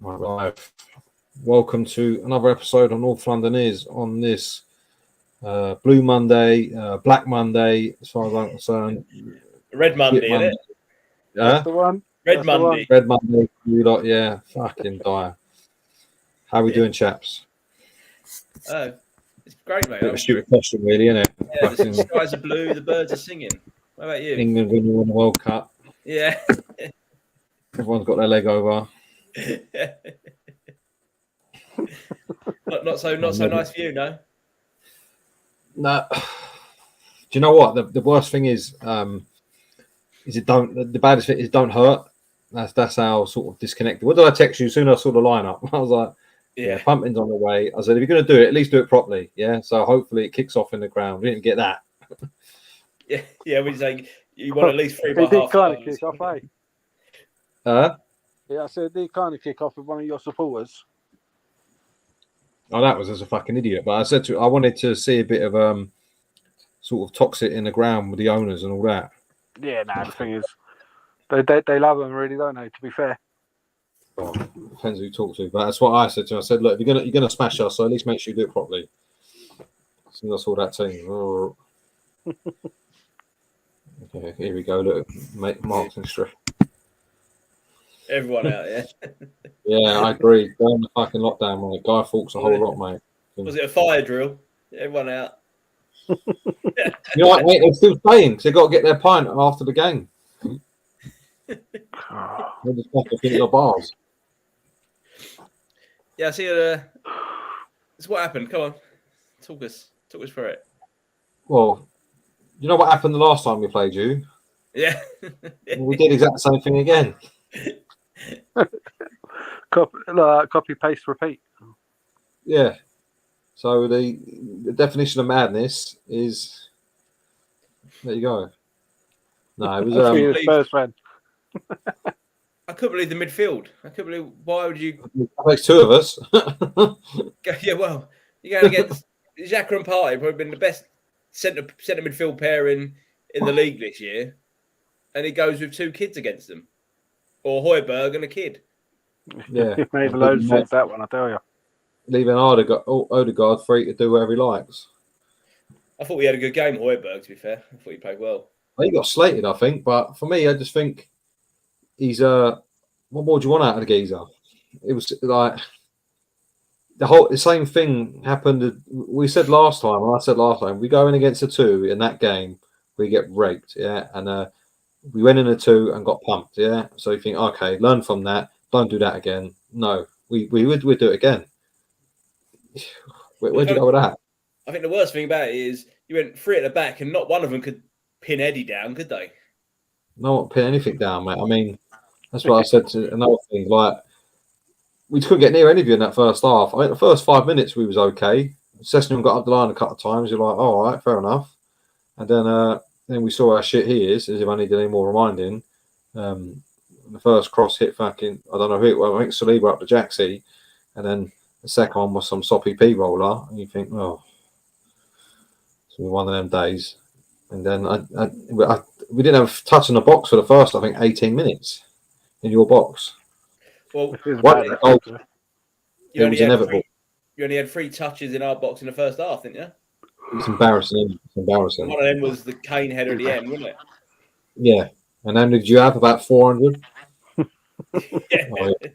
Live. Welcome to another episode on North London Is on this Blue Monday, Black Monday, as far as I'm concerned. Red Monday, isn't it? Yeah, That's the one. Red Monday. Red Monday. You lot, yeah, fucking dire. How are we doing, chaps? Oh, it's great, mate. Bit of a stupid question, really, isn't it? Yeah, the skies are blue, the birds are singing. What about you? England when you won the World Cup. Yeah. Everyone's got their leg over. not so nice for you, no. No. Do you know what the worst thing is? It don't. The baddest thing is don't hurt. That's how sort of disconnected. What did I text you? Soon I saw the lineup. I was like, yeah, pumping's on the way. I said, if you're going to do it, at least do it properly. Yeah. So hopefully it kicks off in the ground. We didn't get that. Yeah. We're saying you want at least 3 It did kind of kick off, eh? Yeah, I said it did kind of kick off with one of your supporters. Oh, that was as a fucking idiot. But I said I wanted to see a bit of sort of toxic in the ground with the owners and all that. Yeah, the thing is, they love them, really, don't they? To be fair. Well, depends who you talk to, but that's what I said to him. I said, look, if you're gonna smash us, so at least make sure you do it properly. So I saw that team. Oh. Okay, here we go. Look, Marks and Strip. Everyone out, yeah. Yeah, I agree. Go on the fucking lockdown, mate. Guy Fawkes a whole lot, mate. Was it a fire drill? Everyone out. You know what, mate? They're still playing because they've got to get their pint after the game. They're just back up into the bars. Yeah, I see. It's what happened. Come on, talk us through it. Well, you know what happened the last time we played you? Yeah. We did exactly the same thing again. Copy, paste, repeat. Yeah. So the definition of madness is there you go. No, it was Spurs fan. I couldn't believe the midfield. I couldn't believe why would you? That makes two of us. Yeah, well, you're going against Xhaka and Partey, probably been the best centre midfield pairing in the league this year, and he goes with 2 kids against them, or Højbjerg and a kid. Yeah, He made a load of sense, that one, I tell you. Leaving Odegaard free to do whatever he likes. I thought we had a good game, Højbjerg, to be fair. I thought he played well. He got slated, I think, but for me, I just think he's what more do you want out of the geezer? It was like the same thing happened. We said last time, and I said last time, we go in against a 2 in that game, we get raped, yeah, and we went in a 2 and got pumped, yeah. So you think, okay, learn from that, don't do that again. No, we would do it again. Where'd you go with that? I think the worst thing about it is you went 3 at the back, and not one of them could pin Eddie down, could they? No one pin anything down, mate. I mean, that's what I said to another thing. Like, we couldn't get near any of you in that first half. I think the first 5 minutes we was okay. Session got up the line a couple of times. You're like, all right, fair enough. And then we saw how shit he is, as if I needed any more reminding. The first cross hit fucking, I don't know who it was. I think Saliba up to Jaxie. And then the second one was some soppy P roller. And you think, oh, it's one of them days. And then we didn't have touch in the box for the first, I think, 18 minutes in your box. Well, it was inevitable. You only had 3 touches in our box in the first half, didn't you? It's embarrassing. It's embarrassing. One of them was the Kane header at the end, wasn't it? Yeah. And then did you have about 400? Yeah. Oh, yeah.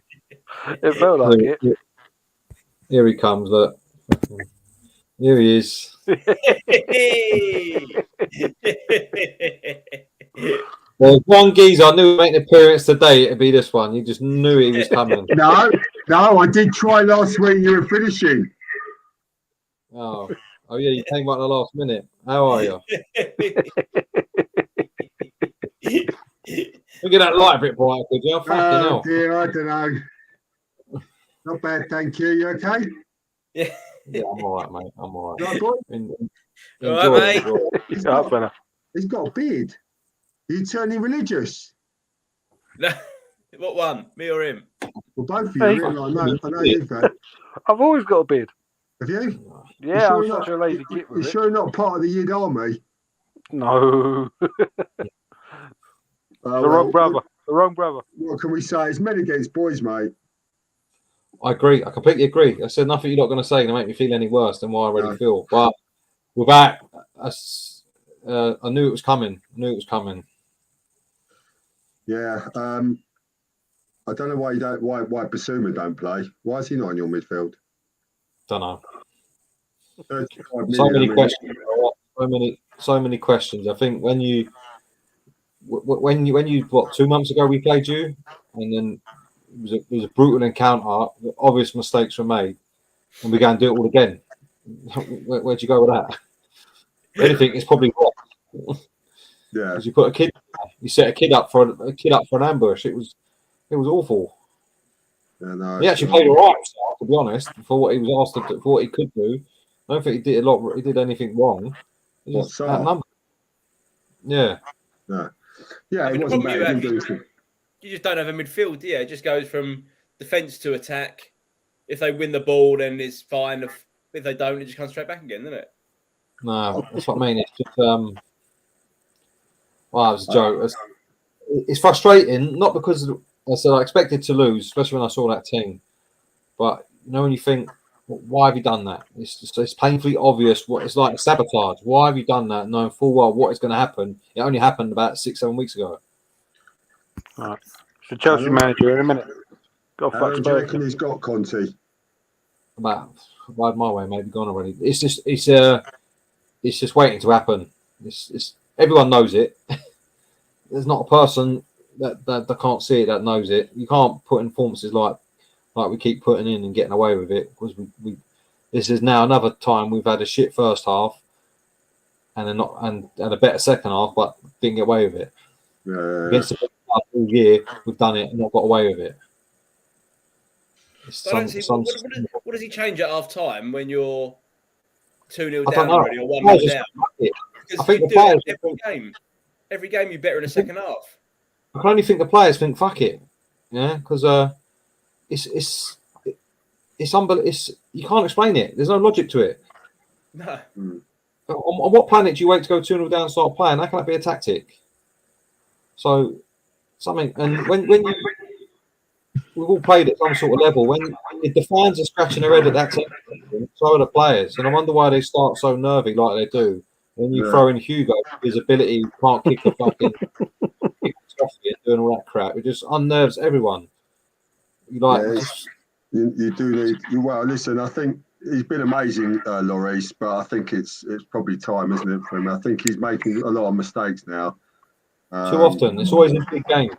It felt like it. Here he comes, look. Here he is. Well, one geezer, I knew he'd make an appearance today, it'd be this one. You just knew he was coming. No, I did try last week. You were finishing. Oh yeah, you came out at the last minute. How are you? Look at that light a bit brighter, could you? Oh dear, I don't know. Not bad, thank you. You okay? Yeah. Yeah, I'm all right, mate. I'm all right. All right, mate. He's got a beard. Are you turning religious? No. What one? Me or him? Well, both of you. Really, I know you've had. I've always got a beard. Have you? Yeah, I'm such a lazy git with You're it. sure you're not part of the Yid Army? No. The wrong brother. What can we say? It's men against boys, mate. I agree. I completely agree. I said nothing you're not going to say to make me feel any worse than what I already No. feel. But without, I knew it was coming. I knew it was coming. Yeah. I don't know why Basuma don't play. Why is he not in your midfield? Don't know. 35 So million, many I mean, questions. So many questions. I think when you what 2 months ago we played you, and then it was a brutal encounter. Obvious mistakes were made, and we go and do it all again. Where'd you go with that? Anything is probably wrong. Yeah. Because you set a kid up for an ambush. It was awful. Yeah, no, He actually played all right, to be honest, for what he was asked to do, for what he could do. I don't think he did a lot. He did anything wrong. He What, just Sarr? outnumbered. Yeah. No. Yeah, I mean, it the wasn't problem bad. you He have- didn't do anything. You just don't have a midfield, do you? It just goes from defence to attack. If they win the ball, then it's fine. If they don't, it just comes straight back again, doesn't it? No, that's what I mean. It's just well, it was a joke. It's frustrating, not because I said I expected to lose, especially when I saw that team. But you know, when you think, why have you done that? It's painfully obvious what it's like sabotage. Why have you done that, knowing full well what is going to happen? It only happened about 6-7 weeks ago. Right. So Chelsea manager in a minute. Got How fuck long do you Spurs. reckon he's got, Conte? About wide my way, maybe gone already. It's just waiting to happen. It's everyone knows it. There's not a person that can't see it that knows it. You can't put in performances like we keep putting in and getting away with it, because we this is now another time we've had a shit first half and a better second half, but didn't get away with it. Against the big club all year, we've done it and not got away with it. I don't see what does he change at half time when you're 2-0 I don't down know. already or 1-0 down? I Because think you the do that players every game. Every game you're better in the second half. I can only think the players think fuck it, yeah, because it's unbelievable. You can't explain it. There's no logic to it. No. On what planet do you wait to go 2-0 down and start playing? How can that be a tactic? So something, and when you we've all played at some sort of level, when the fans are scratching their head at that time, so are the players, and I wonder why they start so nervy like they do. When you throw in Hugo, his ability can't kick a fucking and doing all that crap, it just unnerves everyone. You you do need. Well, listen, I think he's been amazing, Lloris, but I think it's probably time, isn't it, for him? I think he's making a lot of mistakes now. Too often. It's always in big games.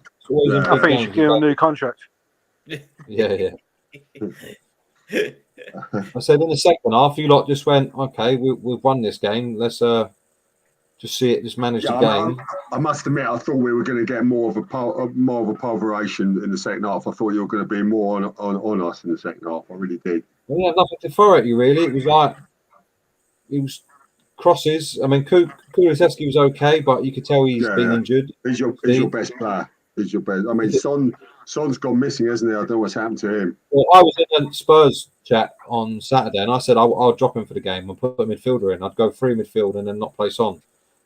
I think he should give him a new contract. Yeah. I said in the second half, you lot just went, okay, we've won this game. Let's just see it, just manage the game. I must admit, I thought we were going to get more of a pulveration in the second half. I thought you were going to be more on us in the second half. I really did. We had nothing to throw at you, really. It was like it was crosses. I mean, Kulusevski was okay, but you could tell he's been injured. He's your best player. He's your best. I mean, Son's gone missing, hasn't he? I don't know what's happened to him. Well, I was in a Spurs chat on Saturday, and I said I'll drop him for the game and put a midfielder in. I'd go free midfield and then not play Son.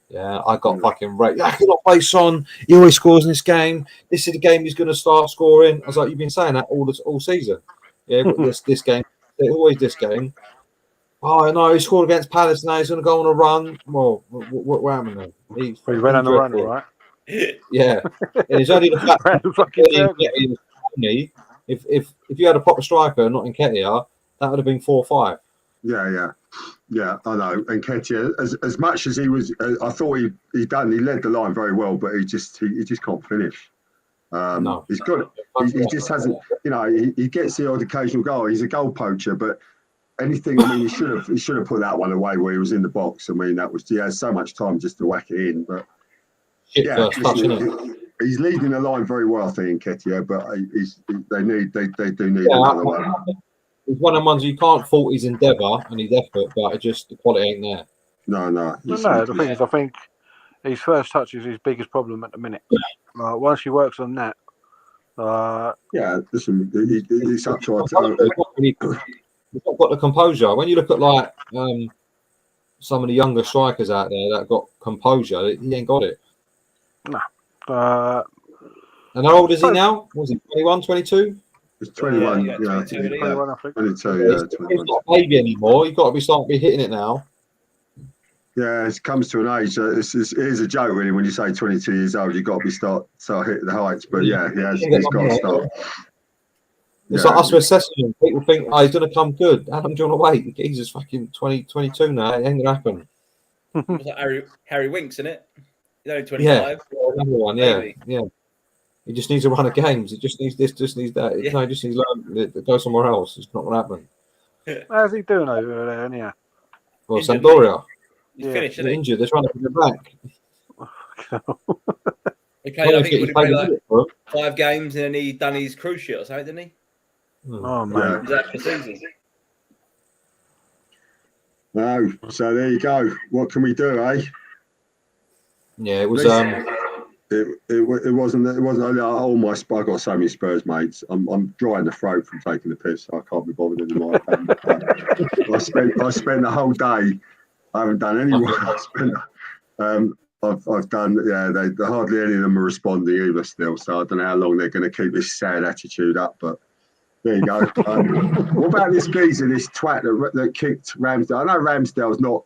Yeah, I got fucking raped. I cannot play Son. He always scores in this game. This is the game he's going to start scoring. I was like, you've been saying that all season. Yeah, but this game, always this game. Oh no, he scored against Palace now. He's going to go on a run. Well, what happened then? He ran on the run, right? Yeah, and it's only the fact that if you had a proper striker, not Nketiah, that would have been 4-5. Yeah, I know. And Nketiah, as much as he was, I thought he led the line very well, but he just can't finish. No, he's got it. He just hasn't. You know, he gets the odd occasional goal. He's a goal poacher, but anything. I mean, he should have put that one away where he was in the box. I mean, he has so much time just to whack it in, but. He's leading the line very well, I think, Nketiah, but they do need another one. It's one of the ones you can't fault his endeavour and his effort, but the quality ain't there. No. The thing is, I think his first touch is his biggest problem at the minute. Once he works on that, listen, it's up to our He's not got the composure. When you look at some of the younger strikers out there that got composure, he ain't got it. No. And how old is he now? Was he 21, 22? It's 21. Yeah, Yeah, 22, isn't he? 21, I think. 22. He's Yeah, 21. not a baby anymore. You've got to be starting to be hitting it now. Yeah, it comes to an age. It is a joke, really, when you say 22 years old, you've got to be start hitting the heights. But yeah, he's got to start. It's Yeah. like us with assessing him. People think, oh, he's going to come good. How long do you want to wait? He's just fucking 20, 22 now. It ain't going to happen. It's like Harry Winks, isn't it? He's only 25. Yeah, another one. Yeah, Maybe. yeah. He just needs a run of games. He just needs this, just needs that. Yeah. No, he just needs to learn to go somewhere else. It's not going to happen. How's he doing over there, anyhow? Well, Injured, Sampdoria, He's Yeah. finished, he's isn't he? injured. They're trying to get him back. He played, I think he would have played like Well, 5 games and then he done his cruise ship or something, didn't he? Oh, Yeah. man. He's out for the season. No, so there you go. What can we do, eh? Yeah, it was. It wasn't. Oh my! I got so many Spurs mates. I'm dry in the throat from taking the piss. So I can't be bothered anymore. I spent the whole day. I haven't done any work. I've done. Yeah, they hardly any of them are responding either still. So I don't know how long they're going to keep this sad attitude up. But there you go. What about this geezer, this twat that kicked Ramsdale? I know Ramsdale's not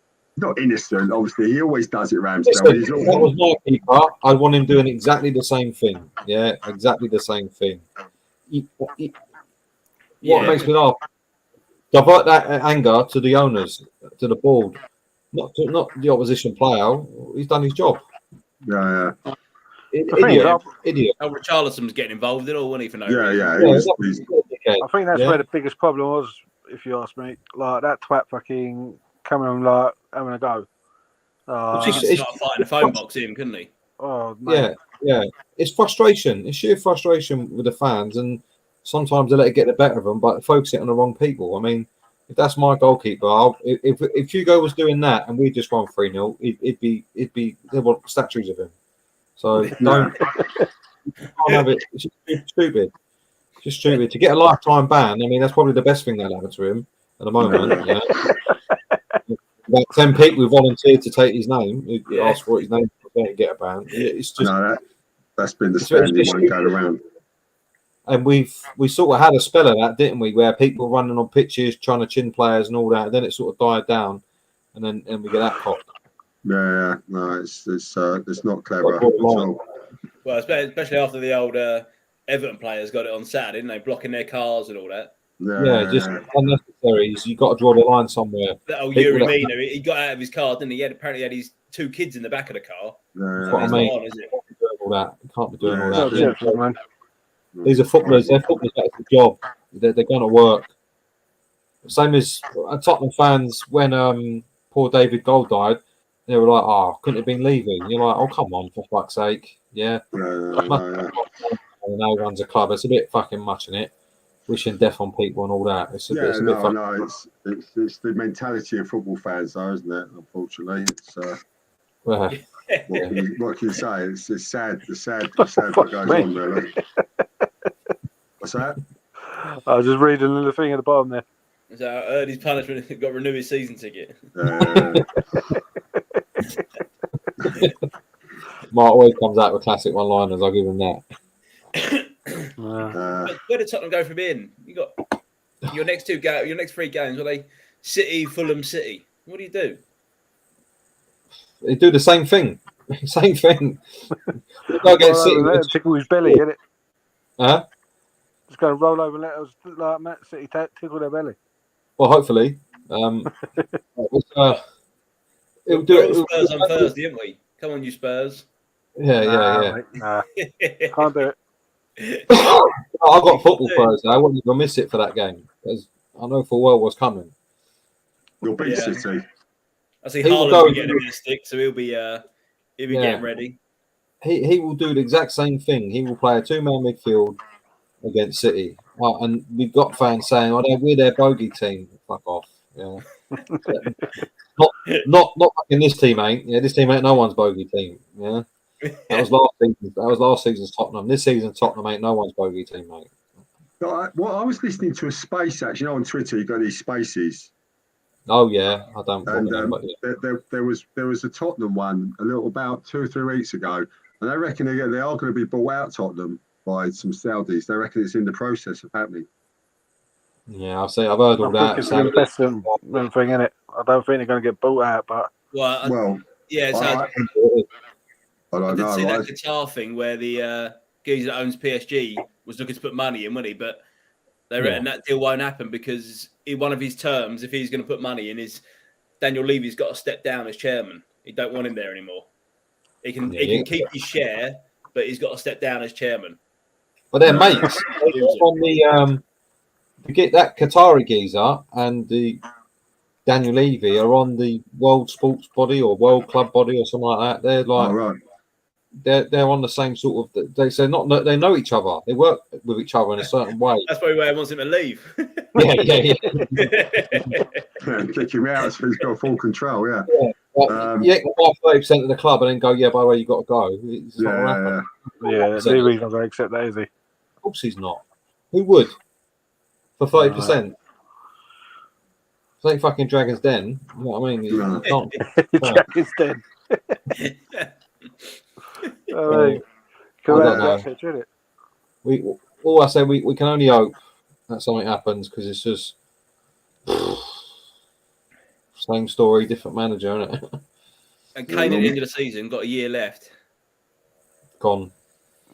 innocent. Obviously, he always does it. Ramsdale. Listen, He's that was my keeper. I want him doing exactly the same thing. Yeah, exactly the same thing. What makes me laugh? Divert that anger to the owners, to the board, not the opposition player. He's done his job. yeah. Idiot. Oh, Richarlison's getting involved in all, wasn't he, for no Yeah, reason? he's I think that's Yeah. where the biggest problem was, if you ask me. Like, that twat fucking coming on, like, having a go. He could start fighting the phone box in, couldn't he? Oh, man. Yeah. It's frustration. It's sheer frustration with the fans, and sometimes they let it get the better of them, but focus it on the wrong people. I mean, if that's my goalkeeper, if Hugo was doing that and we just won 3-0, it'd be they want statues of him. So don't have it. It's just stupid. It's just stupid to get a lifetime ban. I mean, that's probably the best thing that'll happen to him at the moment. Yeah. About 10 people volunteered to take his name. He asked for his name to get a ban. It's just that's been the standing one going around. And we sort of had a spell of that, didn't we? Where people running on pitches trying to chin players and all that. And then it sort of died down, and then we get that cop. Yeah, no, it's not clever at all. Well, especially after the old Everton players got it on Saturday, didn't they? Blocking their cars and all that. Yeah, just unnecessary. You've got to draw the line somewhere. That old Yuri Mina, he got out of his car, didn't he? Apparently had his 2 kids in the back of the car. Yeah, what I mean. On, is it? All that. You can't be doing all Oh, that. shit, man. These are footballers. They're footballers. That's the job. They're going to work. Same as Tottenham fans when poor David Gold died. They were like, "Oh, couldn't have been leaving." And you're like, "Oh, come on, for fuck's sake!" Yeah. Yeah. Now he runs a club. It's a bit fucking much, isn't it? Wishing death on people and all that. It's a bit fucking... no. It's the mentality of football fans, though, isn't it? Unfortunately, it's Well, what can you say? It's sad. It's sad what goes on, really. What's that? I was just reading a little thing at the bottom there. So I heard his punishment got to renew his season ticket. Mark always comes out with classic one-liners. I'll give him that. Where did Tottenham go from in? You got your next 3 games. Were they City, Fulham, City? What do you do? They do the same thing. Same thing. We go against City. Let him tickle his belly, innit? Huh? Just go roll over and let us, like Man City, tickle their belly. Well, hopefully. It'll do it. Spurs on Thursday, didn't we? Come on, you Spurs. Yeah. Mate, nah. Can't do it. I've got football Thursday. I wouldn't even miss it for that game because I know full well what's coming. You'll beat City. I see He will Haaland go- will be getting a bit of stick, so he'll be getting ready. He will do the exact same thing. He will play a 2-man midfield against City, and we've got fans saying, "Oh, we're their bogey team." Fuck off. Yeah. not in this team ain't. Yeah, this team ain't no one's bogey team. Yeah. That was last season's Tottenham. This season Tottenham ain't no one's bogey team, mate. I was listening to a space actually on Twitter. You got these spaces. Oh yeah, I don't. And but yeah. there was a Tottenham one about 2 or 3 weeks ago, and I reckon they are going to be bought out Tottenham. by some Saudis. They reckon it's in the process of happening. Yeah, I've heard all I that. think it's an investment thing, innit? I don't think they're going to get bought out, but Well, yeah, so I I don't did see know. that Qatar thing where the geezer that owns PSG was looking to put money in, wasn't he? But they reckon that deal won't happen because in one of his terms, if he's going to put money in, is Daniel Levy's got to step down as chairman. He don't want him there anymore. He can keep his share, but he's got to step down as chairman. But they're mates. On the forget that Qatari geezer and the Daniel Levy are on the World Sports Body or World Club Body or something like that. They're like right. they're on the same sort of. They say they know each other. They work with each other in a certain way. That's probably why he wants him to leave. Yeah. Kick him out so he's got full control. Yeah. You can buy 30% of the club and then go. Yeah, by the way, you got to go. It's not gonna happen. yeah, Levy's not going to accept that, is he? Of course, he's not. Who would for 30%? It's like fucking Dragon's Den. You know what I mean? You can't. Dragon's Den. I don't know. All I say, we can only hope that something happens because it's just same story, different manager, isn't it? And Kane at the end of the season got a year left. Gone.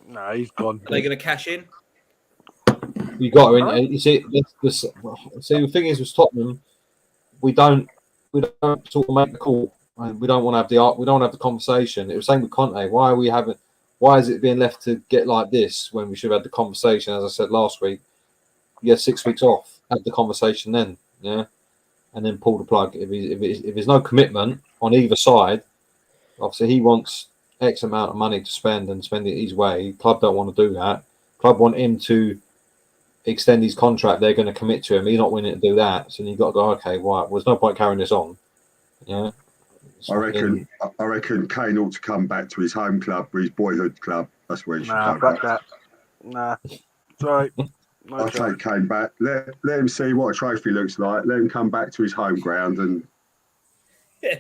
No, he's gone. Are they going to cash in? You got to. You see, the thing is with Tottenham, we don't sort of make the call. We don't want to have we don't have the conversation. It was same with Conte. Why is it being left to get like this when we should have had the conversation? As I said last week, you had 6 weeks off. Have the conversation then, yeah, and then pull the plug. If there's no commitment on either side, obviously he wants X amount of money to spend and spend it his way. Club don't want to do that. Club want him to extend his contract. They're going to commit to him. He's not willing to do that. So you've got to go, okay, right. Well, there's no point carrying this on. Yeah. I reckon Kane ought to come back to his home club, his boyhood club. That's where he should go. Fuck that. Nah. Sorry. I'll take Kane back. Let him see what a trophy looks like. Let him come back to his home ground, and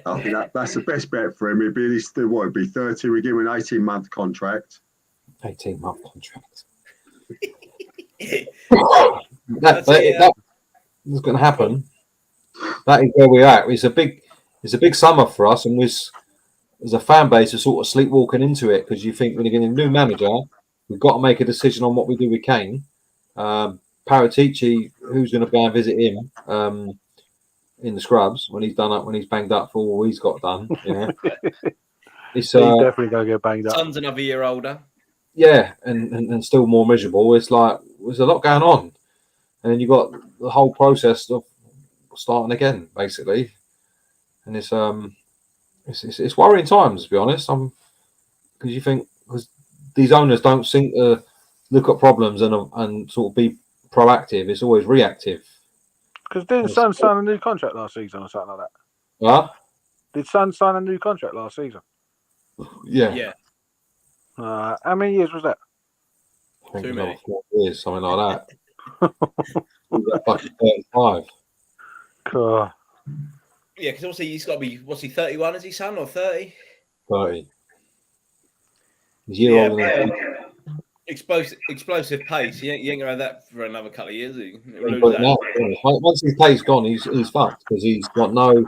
I think that's the best bet for him. It'd be 30. We give him an 18-month contract. 18-month contract. That's going to happen. That is where we're at. It's a big summer for us, and as a fan base, are sort of sleepwalking into it because you think when you're getting a new manager, we've got to make a decision on what we do with Kane. Paratici, who's going to go and visit him in the scrubs when he's banged up for all he's got done. Yeah, he's definitely going to get banged up. Son's another year older. Yeah, and still more miserable. It's like there's a lot going on, and then you got the whole process of starting again, basically. And it's worrying times, to be honest. Because you think because these owners don't seem to look at problems and sort of be proactive. It's always reactive. Because didn't Son sign a new contract last season or something like that? Huh? Did Son sign a new contract last season? Yeah. How many years was that? I think Too many. 4 years, something like that. Fucking 35. Cool. Yeah, because obviously he's got to be, what's he, 31, is he, son, or 30? 30. He's a year older than me. Explosive pace. He ain't going to have that for another couple of years, is he? He'll lose But that. now, once his pace gone, he's fucked because he's got nothing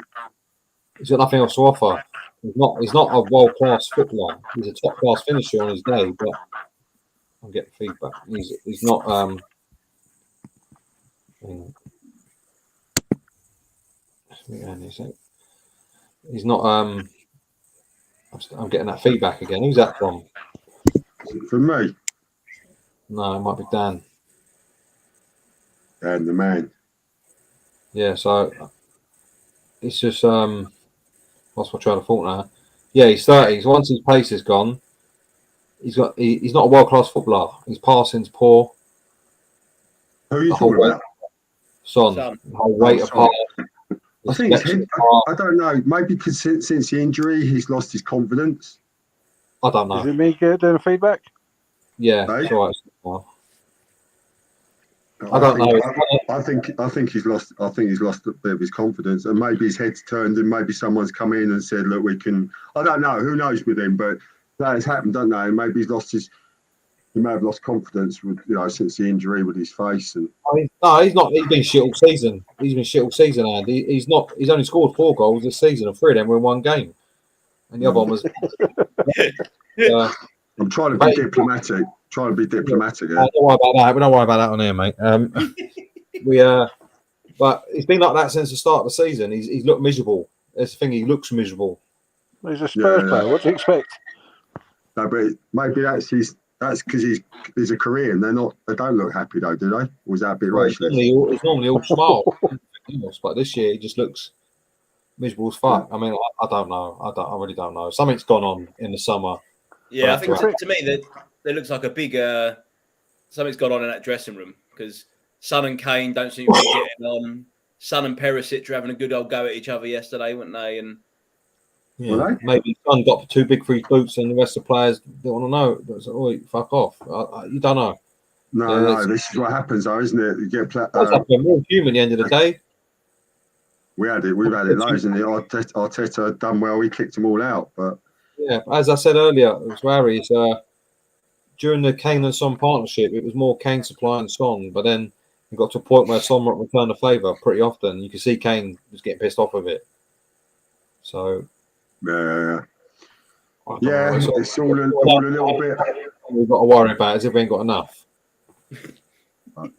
else to offer. He's not a world class footballer. He's a top class finisher on his day, but I'm getting feedback. He's not he's not I'm getting that feedback again. Who's that from? From me. No, it might be Dan. And the man. Yeah, so it's just what's my train of thought now? Yeah, he's 30. So once his pace is gone, he's not a world class footballer. His passing's poor. Who are you talking about? Son. The whole weight apart. I think I don't know. Maybe because since the injury, he's lost his confidence. I don't know. Is it me doing feedback? Yeah, Hey? it's all right. I don't know. I think he's lost. I think he's lost a bit of his confidence, and maybe his head's turned, and maybe someone's come in and said, "Look, we can." I don't know. Who knows with him? But that has happened, don't they? And maybe he's lost his. he may have lost confidence with since the injury with his face and. I mean, no, he's not. He's been shit all season. He's been shit all season, and he's not. He's only scored 4 goals this season, and 3 of them were in one game, and the other one was. I'm trying to be diplomatic. Yeah. Don't worry about that. We don't worry about that on here, mate. But it's been like that since the start of the season. He's looked miserable. That's the thing. He looks miserable. He's a Spurs player. What do you expect? No, but maybe that's because he's a Korean. They don't look happy though, do they? Or was that a bit racist? It's normally all smile, but this year he just looks miserable as fuck. I mean, I don't know. I really don't know. Something's gone on in the summer. Yeah, I think to me that there looks like a big something's gone on in that dressing room because Son and Kane don't seem to be getting on. Son and Perisic were having a good old go at each other yesterday, weren't they? And maybe Son got too big for his boots, and the rest of the players don't want to know. It's like, oh, fuck off! You don't know. No, this is what happens, though, isn't it? You get we're all human at the end of the day. We've had it loads, and Arteta done well. He kicked them all out, but. Yeah, as I said earlier, to Harry, during the Kane and Son partnership, it was more Kane supplying Son, but then it got to a point where Son might return the favour pretty often. You could see Kane was getting pissed off with it. So, yeah, it's all a little bit. We've got to worry about it if we ain't got enough.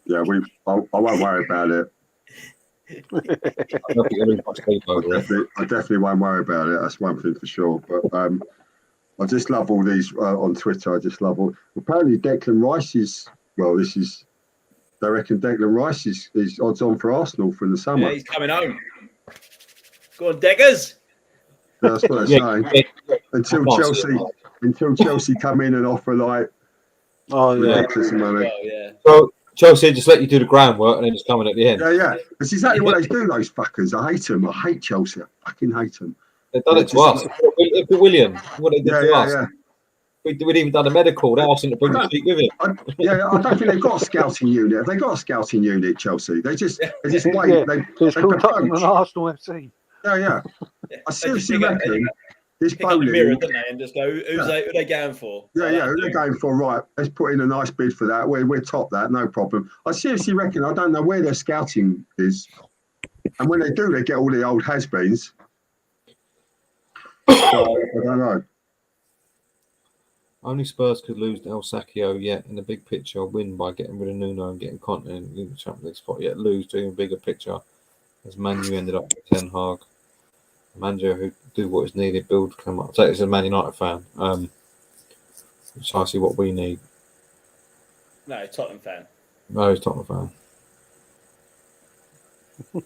Yeah, I won't worry about it. I definitely won't worry about it. That's one thing for sure. But I just love all these on Twitter. I just love all. Apparently, Declan Rice is. Well, this is. They reckon Declan Rice is odds on for Arsenal for the summer. Yeah, he's coming home. Go on, Deckers. That's what they're saying. Until Chelsea come in and offer like. Ridiculous money. So Chelsea just let you do the groundwork and then just come in at the end. Yeah. That's exactly what they do, those fuckers. I hate them. I hate Chelsea. I fucking hate them. They've done it to us. Look at William. What they did to us. Yeah. We'd even done a medical. They asked him to bring the sheet with him. I don't think they've got a scouting unit. Have they got a scouting unit, Chelsea? They just wait. It's called Tottenham and Arsenal FC. Yeah. I seriously reckon this pick up the mirror, bowling. don't they, and just go, who they going for? Yeah, who they're going for? Right, let's put in a nice bid for that. We're top that, no problem. I seriously reckon I don't know where their scouting is, and when they do, they get all the old has-beens. So, I don't know. Only Spurs could lose El Sacchio yet in the big picture, win by getting rid of Nuno and getting Conte in the Champions League spot, yet lose to even bigger picture as Man U ended up with Ten Hag. A manager who do what is needed, build, come up. Take this as a Man United fan. Precisely what we need. No, Tottenham fan. No, he's Tottenham fan.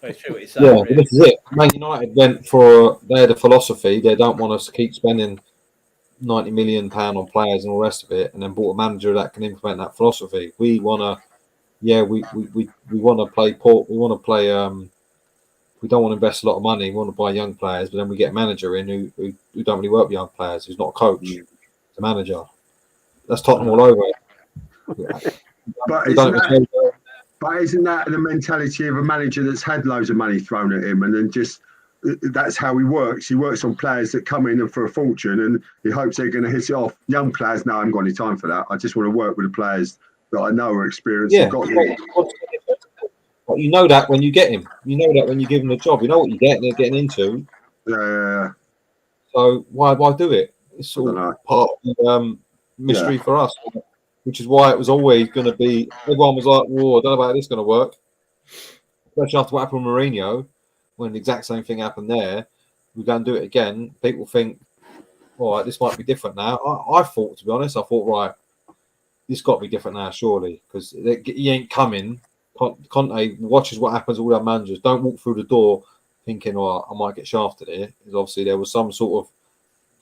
It's true what you're saying. Yeah, this is it. Man United they had a philosophy. They don't want us to keep spending £90 million on players and all the rest of it, and then bought a manager that can implement that philosophy. We want to, we want to play port. We want to play. We don't want to invest a lot of money. We want to buy young players, but then we get a manager in who don't really work with young players. Who's not a coach, he's a manager. That's Tottenham all over it. But isn't that the mentality of a manager that's had loads of money thrown at him, and then just that's how he works? He works on players that come in for a fortune, and he hopes they're going to hit it off. Young players, no, I haven't got any time for that. I just want to work with the players that I know are experienced. Yeah, and got but you know that when you get him, you know that when you give him the job, you know what you get and they're getting into. Yeah. So why do it? It's all part of the mystery for us, which is why it was always going to be. Everyone was like, "Whoa, I don't know how this is going to work." Especially after what happened with Mourinho, when the exact same thing happened there, we're going to do it again. People think, "All right, this might be different now." I thought, to be honest, right, this got to be different now, surely, because he ain't coming. Conte watches what happens to all our managers. Don't walk through the door thinking, "Oh, I might get shafted here." Because obviously there was some sort of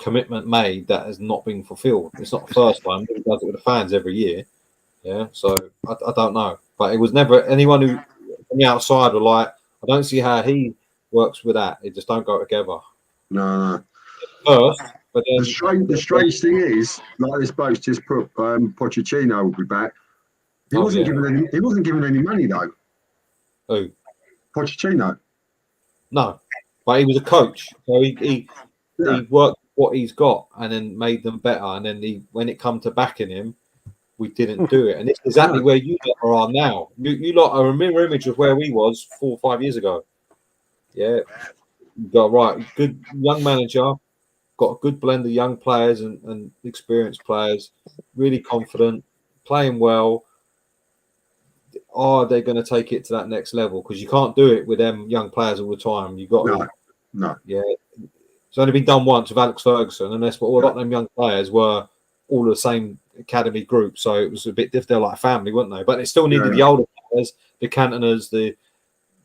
commitment made that has not been fulfilled. It's not the first time. He does it with the fans every year. Yeah, so I don't know, but it was never anyone who from the outside were like, "I don't see how he works with that. It just don't go together." No. First, but then the strange thing is, like this bloke's just put, Pochettino will be back. He wasn't given any money though. Who? Pochettino. No, but he was a coach, so he worked what he's got and then made them better. And then when it come to backing him, we didn't do it. And it's exactly where you lot are now. You lot are a mirror image of where we was 4 or 5 years ago. Yeah, you got right. Good young manager, got a good blend of young players and experienced players, really confident, playing well. Are they going to take it to that next level? Because you can't do it with them young players all the time. You got to, No. yeah. It's only been done once with Alex Ferguson, and that's what all of them young players were all the same academy group. So it was a bit different. They're like family, weren't they? But they still needed the older players, the Cantoners, the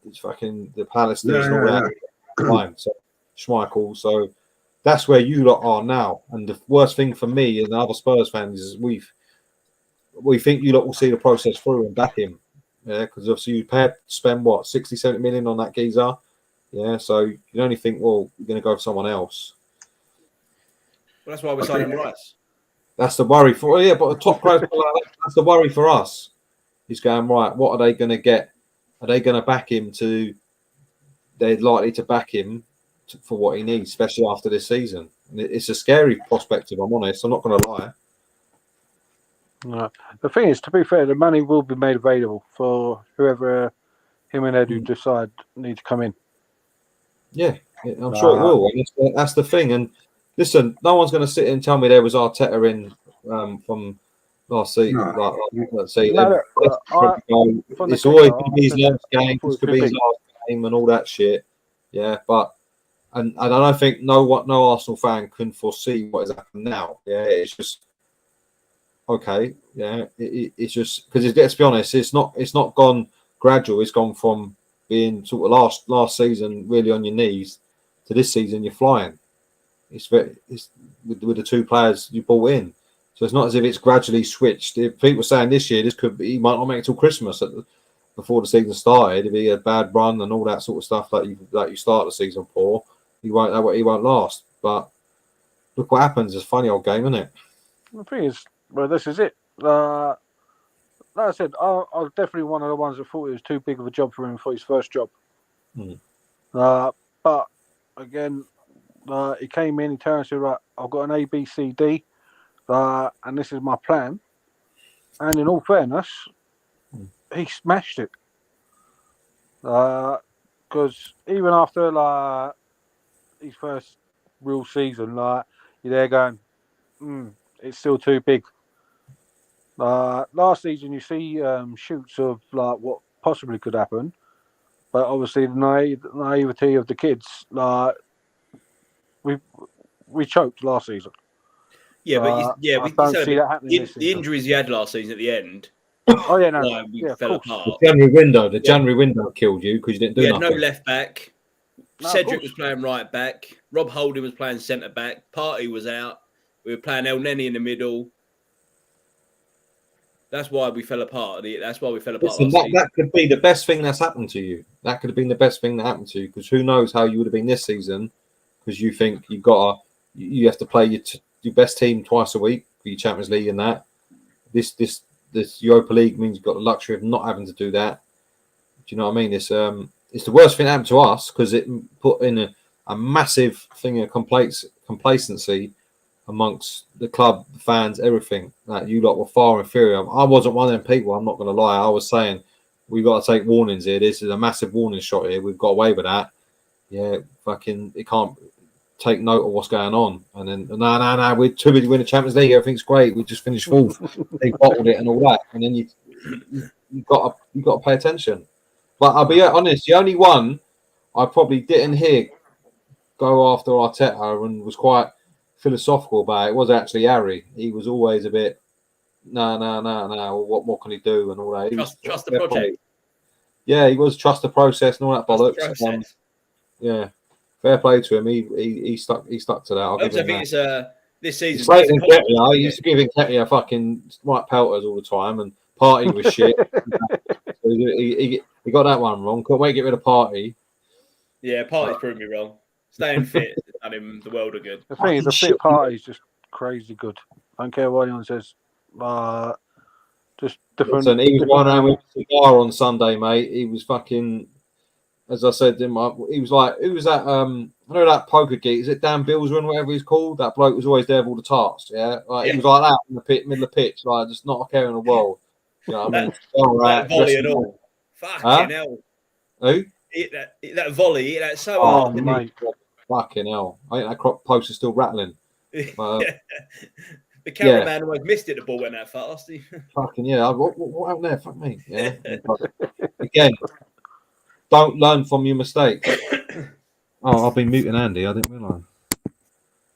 Palestinians, and all that. Fine. So Schmeichel. So that's where you lot are now. And the worst thing for me and other Spurs fans is we think you lot will see the process through and back him. Yeah, because obviously you spend what 60, 70 million on that geezer. Yeah, so you only think, well, you're going to go for someone else. Well, that's why we're signing Rice. That's the worry for but a top profile like that's the worry for us. He's going right. What are they going to get? Are they going to back him to? They're likely to back him for what he needs, especially after this season. And it's a scary prospect, if I'm honest. I'm not going to lie. No. The thing is, to be fair, the money will be made available for whoever him and Edu decide need to come in. Yeah, I'm sure it will. And that's the thing. And listen, no one's going to sit and tell me there was Arteta in from last season. No. Let's say from it's the always kicker, going to be his last game. thought It's it going to be his big. last game and all that shit. Yeah, but and I don't think no Arsenal fan can foresee what has happened now. Yeah, it's just okay. Yeah, it's just because let's be honest, it's not gone gradual. It's gone from being sort of last season really on your knees to this season you're flying. It's with the two players you brought in, so it's not as if it's gradually switched. If people are saying this year he might not make it till Christmas before the season started. If he had a bad run and all that sort of stuff that you start the season for, he won't last. But look what happens. It's a funny old game, isn't it? The thing is, well, this is it. Like I said, I was definitely one of the ones that thought it was too big of a job for him for his first job. But again, he came in, he turned and said, right, I've got an A, B, C, D, and this is my plan. And in all fairness, he smashed it. Because even after his first real season, you're there going, it's still too big. Last season, you see shoots of what possibly could happen, but obviously the naivety of the kids. We choked last season. Yeah, but I don't see that happening this the season. injuries you had last season at the end. Oh yeah, no, we yeah, fell of course. apart. The January window killed you because you didn't do We had nothing. no left back. No, of Cedric course. was playing right back. Rob Holding was playing centre back. Partey was out. We were playing El Neni in the middle. That's why we fell apart. That's why we fell apart. Listen, last season. that could be the best thing that's happened to you. That could have been the best thing that happened to you because who knows how you would have been this season because you think you have to play your best team twice a week for your Champions League and that. This Europa League means you've got the luxury of not having to do that. Do you know what I mean? It's the worst thing that happened to us because it put in a massive thing of complacency amongst the club, the fans, everything. That you lot were far inferior. I wasn't one of them people. I'm not going to lie. I was saying we've got to take warnings here. This is a massive warning shot here. We've got away with that. Yeah, it can't take note of what's going on. And then no, we're too busy winning the Champions League. Everything's great. We just finished fourth. They bottled it and all that. And then you got to pay attention. But I'll be honest. The only one I probably didn't hear go after Arteta and was quite philosophical about it was actually Harry. He was always a bit no. What can he do and all that. Trust the project. Yeah, he was trust the process and all that bollocks. Yeah. Fair play to him. He stuck to that. I think it's this season. He used to give Nketiah fucking white pelters all the time, and Partey was shit. So he got that one wrong. Couldn't wait to get rid of Partey. Yeah, Partey's proved me wrong. Staying fit and him the world are good. The thing is, the fit party is just crazy good. I don't care what anyone says. Just different. Listen, he was going around with a cigar on Sunday, mate. He was fucking as I said, he was like, who was that? I know that poker geek. Is it Dan Billsman, whatever he's called? That bloke was always there with all the tarts. Yeah, like he was like that in the middle of the pitch, like just not a care in the world. You know what I mean? That volley and all. Fucking hell. Who? That volley, that's so Oh, hard. mate. Fucking hell. I think that crop post is still rattling. The cameraman almost missed it, the ball went that fast. Fucking yeah. What happened there? Fuck me. Yeah. Again, don't learn from your mistakes. Oh, I've been muting Andy. I didn't realise.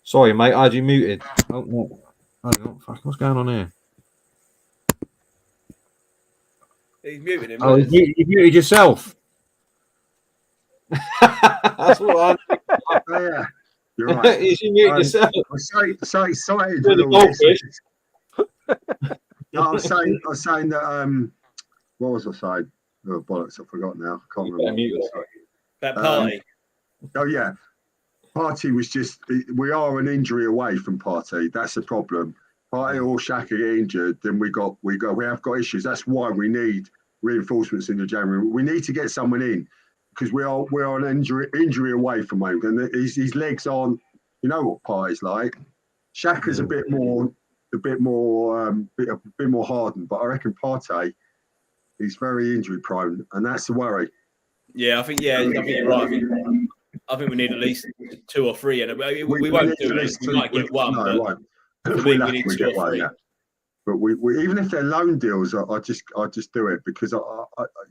Sorry, mate. I had you muted. Oh, no. Oh, fuck. What's going on here? He's muting him. Oh, you muted yourself. That's what I. Yeah, you're right. You muted yourself. I'm so excited with all this. No, I was saying that. What was I saying? Oh, bollocks! I forgot now. I can't remember. That party. Oh yeah, Party was just. We are an injury away from Party. That's the problem. Party or Shaka get injured, then we have got issues. That's why we need reinforcements in the January. We need to get someone in because we are an injury away from him, and his legs aren't. You know what Party's like. Shaka's a bit more hardened, but I reckon Partey, he's very injury prone, and that's the worry. Yeah, I think you're right. I think we need at least 2 or 3, and we won't do it. We might get one, but we need 2 or 3. Yeah. But we even if they're loan deals, I just do it because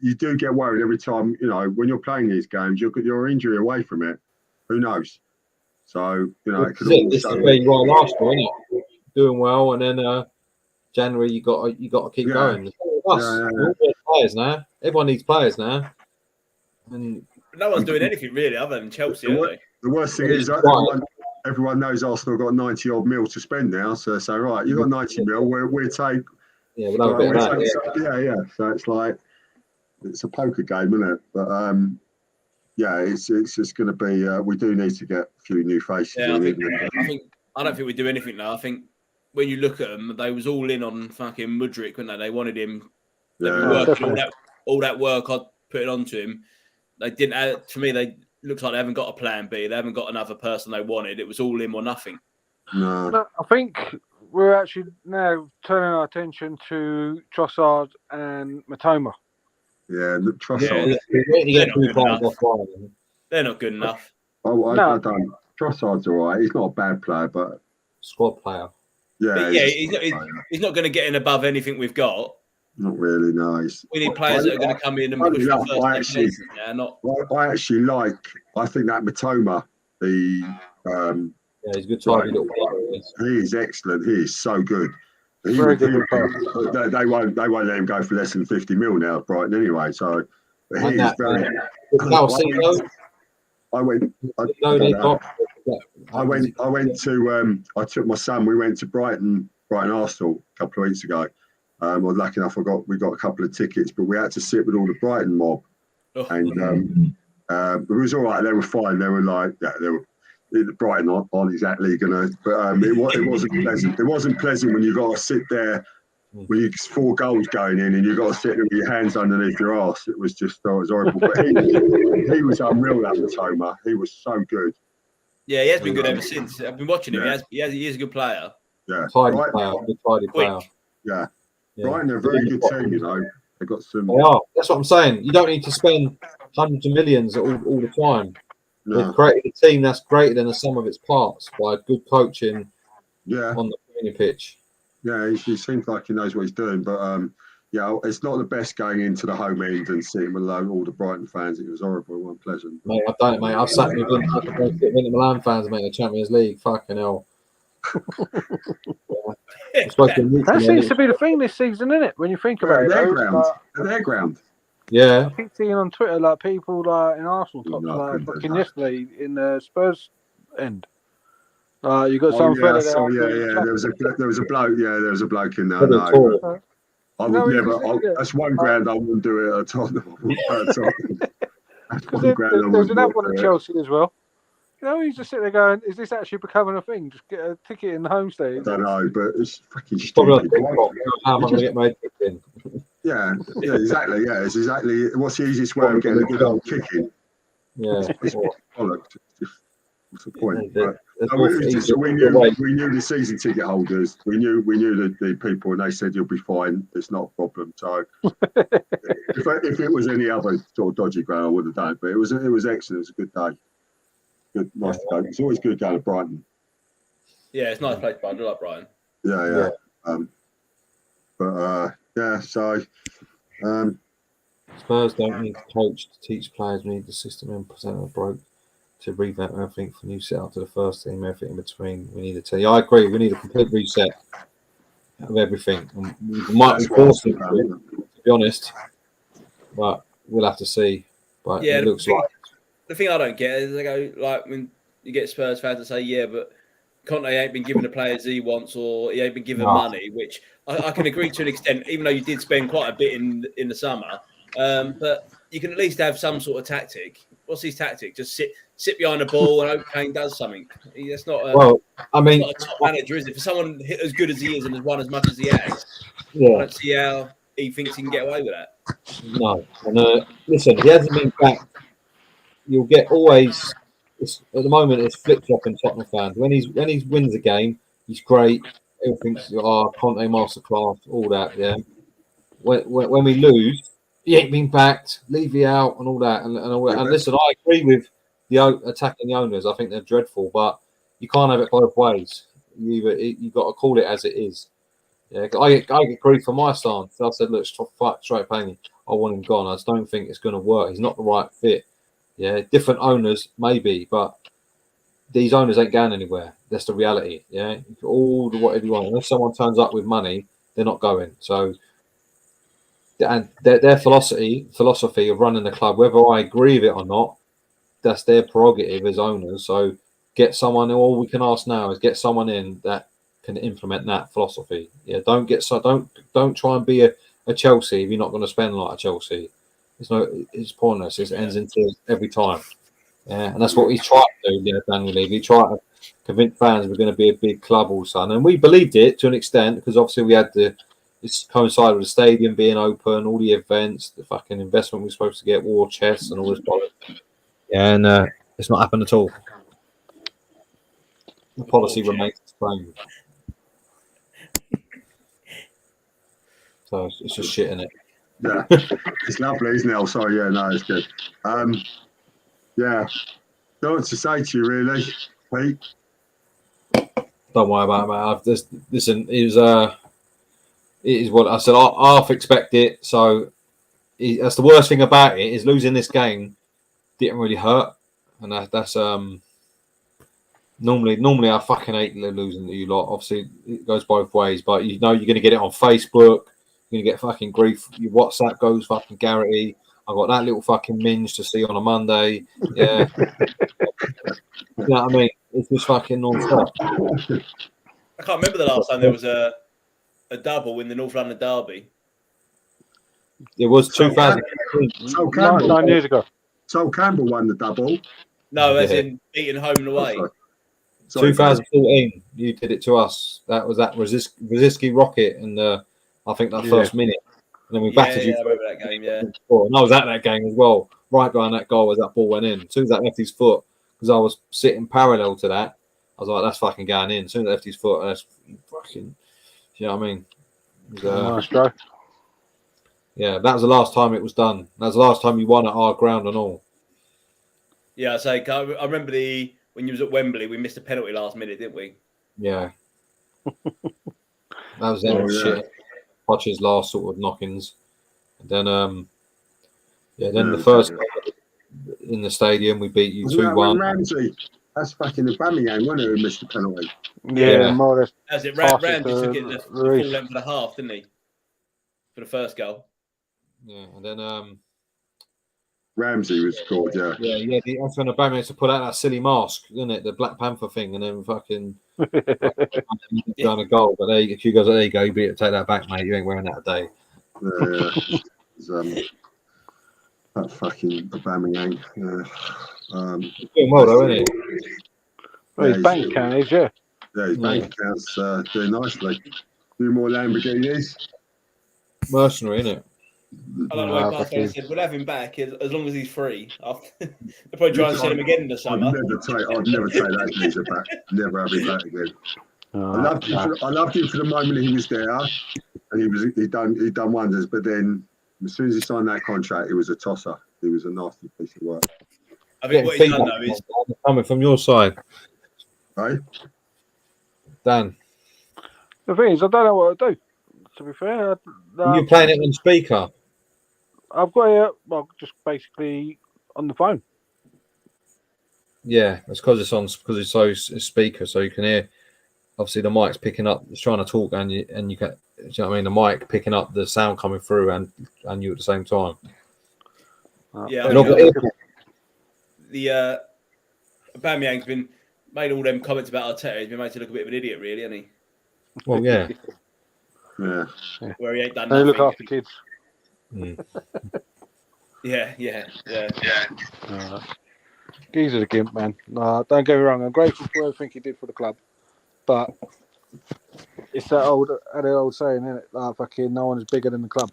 you do get worried every time. You know, when you're playing these games, you're injury away from it. Who knows? So this is where you are last year, isn't it? Doing well, and then January you got to keep going. Players now. Everyone needs players now, and no one's doing anything really other than Chelsea. The worst thing is everyone knows Arsenal got 90 odd mil to spend now, so they say, right, you got 90 mil, we'll take. Yeah, we'll have a bit of that. Yeah. So it's like it's a poker game, isn't it? But it's just going to be. We do need to get a few new faces. Yeah, I don't think we do anything now. I think when you look at them, they was all in on fucking Mudryk, weren't they? They wanted him. All that work I put it onto him. They didn't. To me, they looks like they haven't got a plan B. They haven't got another person they wanted. It was all him or nothing. No. I think we're actually now turning our attention to Trossard and Matoma. Yeah, Trossard. They're not good enough. I don't. Trossard's all right. He's not a bad player, but squad player. Yeah, he's not going to get in above anything we've got. Not really nice. We need players that are going to come in and push the first places. I actually like. I think that Matoma, he's a good target. He is excellent. He is so good. Very good. They won't let him go for less than 50 mil now at Brighton anyway. So he is very. I took my son. We went to Brighton Arsenal a couple of weeks ago. Well, lucky enough, we got a couple of tickets, but we had to sit with all the Brighton mob, and it was all right. They were fine. They were like, Brighton aren't exactly gonna, but it wasn't pleasant. It wasn't pleasant when you got to sit there with your 4 goals going in, and you got to sit there with your hands underneath your arse. It was just, it was horrible. But he was unreal. That Matoma, he was so good. Yeah, he has been good ever since. I've been watching him. He is a good player. Yeah, tidy player. Yeah. Brighton are a very good team, you know. They've got some. They are. That's what I'm saying. You don't need to spend hundreds of millions all the time. No. They've created a team that's greater than the sum of its parts by good coaching on the training pitch. Yeah, he seems like he knows what he's doing. But, it's not the best going into the home end and sitting with all the Brighton fans. It was horrible. It wasn't pleasant. Mate, I've done it, mate. I've sat with Inter Milan fans, mate, in the Champions League. Fucking hell. That seems to be the thing this season, isn't it? When you think about Their ground. Yeah. I keep seeing on Twitter like people in Arsenal tops fucking yesterday in the Spurs end. You got some fella there. There was a bloke. Yeah, there was a bloke in there. No, I would never. That's one ground I wouldn't do it at all. There's another one at Chelsea as well. You know, he's just sitting there going, "Is this actually becoming a thing? Just get a ticket in the home stage." I don't know, but it's fucking stupid. How am I going to get my ticket in? Yeah, exactly. Yeah, it's exactly. What's the easiest way of getting a good old kick in? Yeah. Bollocks. What's the point? Yeah, But, there's no, more it was just easy that we way. knew the season ticket holders. We knew the people, and they said you'll be fine. It's not a problem. So if it was any other sort of dodgy ground, I would have done it. But it was excellent. It was a good day. Good, nice to go. It's always good going to Brighton. Yeah, it's a nice place, but I do like Brighton. Yeah. Yeah. So. Spurs don't need a coach to teach players. We need the system and presenter broke to revamp everything from new setup to the first team, everything in between. We need a team. Yeah, I agree. We need a complete reset of everything. And we might be forced to be honest, but we'll have to see. But Yeah, it looks like the thing I don't get is they go like when you get Spurs fans to say, "Yeah, but Conte ain't been given the players he wants, or he ain't been given money," which I can agree to an extent, even though you did spend quite a bit in the summer. But you can at least have some sort of tactic. What's his tactic? Just sit behind the ball and hope Kane does something. That's not a top manager, is it? For someone as good as he is and has won as much as he has, I don't see how he thinks he can get away with that. No. And listen, he hasn't been back. You'll get always. At the moment, it's flip-flop in Tottenham fans. When he wins a game, he's great. Everything's Conte masterclass, all that. Yeah. When we lose, he ain't been backed. Levy out and all that. And listen, I agree with the attacking the owners. I think they're dreadful, but you can't have it both ways. You got to call it as it is. Yeah, I get grief for my stance. I said, look, straight paying. I want him gone. I just don't think it's going to work. He's not the right fit. Yeah, different owners maybe, but these owners ain't going anywhere. That's the reality. Yeah, all the whatever you want. Unless someone turns up with money, they're not going. So, and their philosophy of running the club, whether I agree with it or not, that's their prerogative as owners. So, get someone. All we can ask now is get someone in that can implement that philosophy. Yeah, don't try and be a Chelsea if you're not going to spend like a Chelsea. It's pointless. It ends in tears every time. Yeah, and that's what he tried to do. Yeah, Daniel Levy. He tried to convince fans we're going to be a big club all of a sudden, and we believed it to an extent because obviously we had this coincided with the stadium being open, all the events, the fucking investment we were supposed to get, war chests, and all this bollocks. Yeah, and it's not happened at all. The policy remains the same. So it's just shit in it. Yeah, it's lovely, isn't it? Oh, sorry, yeah, no, it's good. Yeah, don't know what to say to you, really, Pete. Don't worry about it. Listen, it is what I said. I half expect it. So that's the worst thing about it is losing this game didn't really hurt, and that's normally I fucking hate losing to you lot. Obviously, it goes both ways, but you know you're going to get it on Facebook. You're going to get fucking grief. Your WhatsApp goes fucking Garrity. I got that little fucking minge to see on a Monday. Yeah. You know what I mean? It's just fucking non-stop. I can't remember the last time there was a double in the North London derby. It was 2000. Sol Campbell, 9 years ago. Sol Campbell won the double. No, as in beating home and away. Sorry, 2014, you did it to us. That was that Rosicky Rocket in the, I think that first minute. And then we battered you. I remember that game, yeah. And I was at that game as well. Right behind that goal as that ball went in. As soon as that left his foot, because I was sitting parallel to that, I was like, that's fucking going in. As soon as I left his foot, that's fucking, you know what I mean? It was, Nice try. yeah, that was the last time it was done. That was the last time you won at our ground and all. Yeah, I remember when you was at Wembley, we missed a penalty last minute, didn't we? Yeah. That was them shit. Poch's last sort of knockings. And then, the first in the stadium, we beat you 2-1. Ramsey, that's back in the Birmingham, wasn't it, who missed the penalty? Yeah, more or less. As it Ramsey took it the full length of the half, didn't he? For the first goal. Yeah, and then Ramsey was scored, yeah. Yeah, the Antoine Aubameyang to put out that silly mask, isn't it? The Black Panther thing, and then fucking down a goal. But Q goes, there you go, you beat it, take that back, mate. You ain't wearing that today. Yeah. That fucking Aubameyang. He's doing well though, isn't he? Well, his bank account is, yeah. Yeah, his bank account's doing nicely. Do more Lamborghinis. Mercenary, isn't it? I like the way Barcelona said, we'll have him back as long as he's free. They'll probably try and sell him again in the summer. I'd never take that geezer back. Never have him back again. I loved him for the moment he was there, and he done wonders. But then, as soon as he signed that contract, it was a tosser. It was a nasty piece of work. I think what he's done though is coming from your side, Right? Dan. The thing is, I don't know what to do. To be fair, Are you playing it on speaker? I've got it. Well, just basically on the phone. Yeah, it's because it's speaker, so you can hear. Obviously, the mic's picking up. It's trying to talk, and you can. Do you know what I mean? The mic picking up the sound coming through, and you at the same time. Yeah, the Aubameyang's been made all them comments about Arteta. He's been made to look a bit of an idiot, really, hasn't he? Well, yeah. Yeah. Where he ain't done They nothing. look after kids. Mm. Yeah. Geezer the gimp, man. Don't get me wrong. I'm grateful for everything he did for the club, but it's that old saying, isn't it? Like, fucking no one is bigger than the club.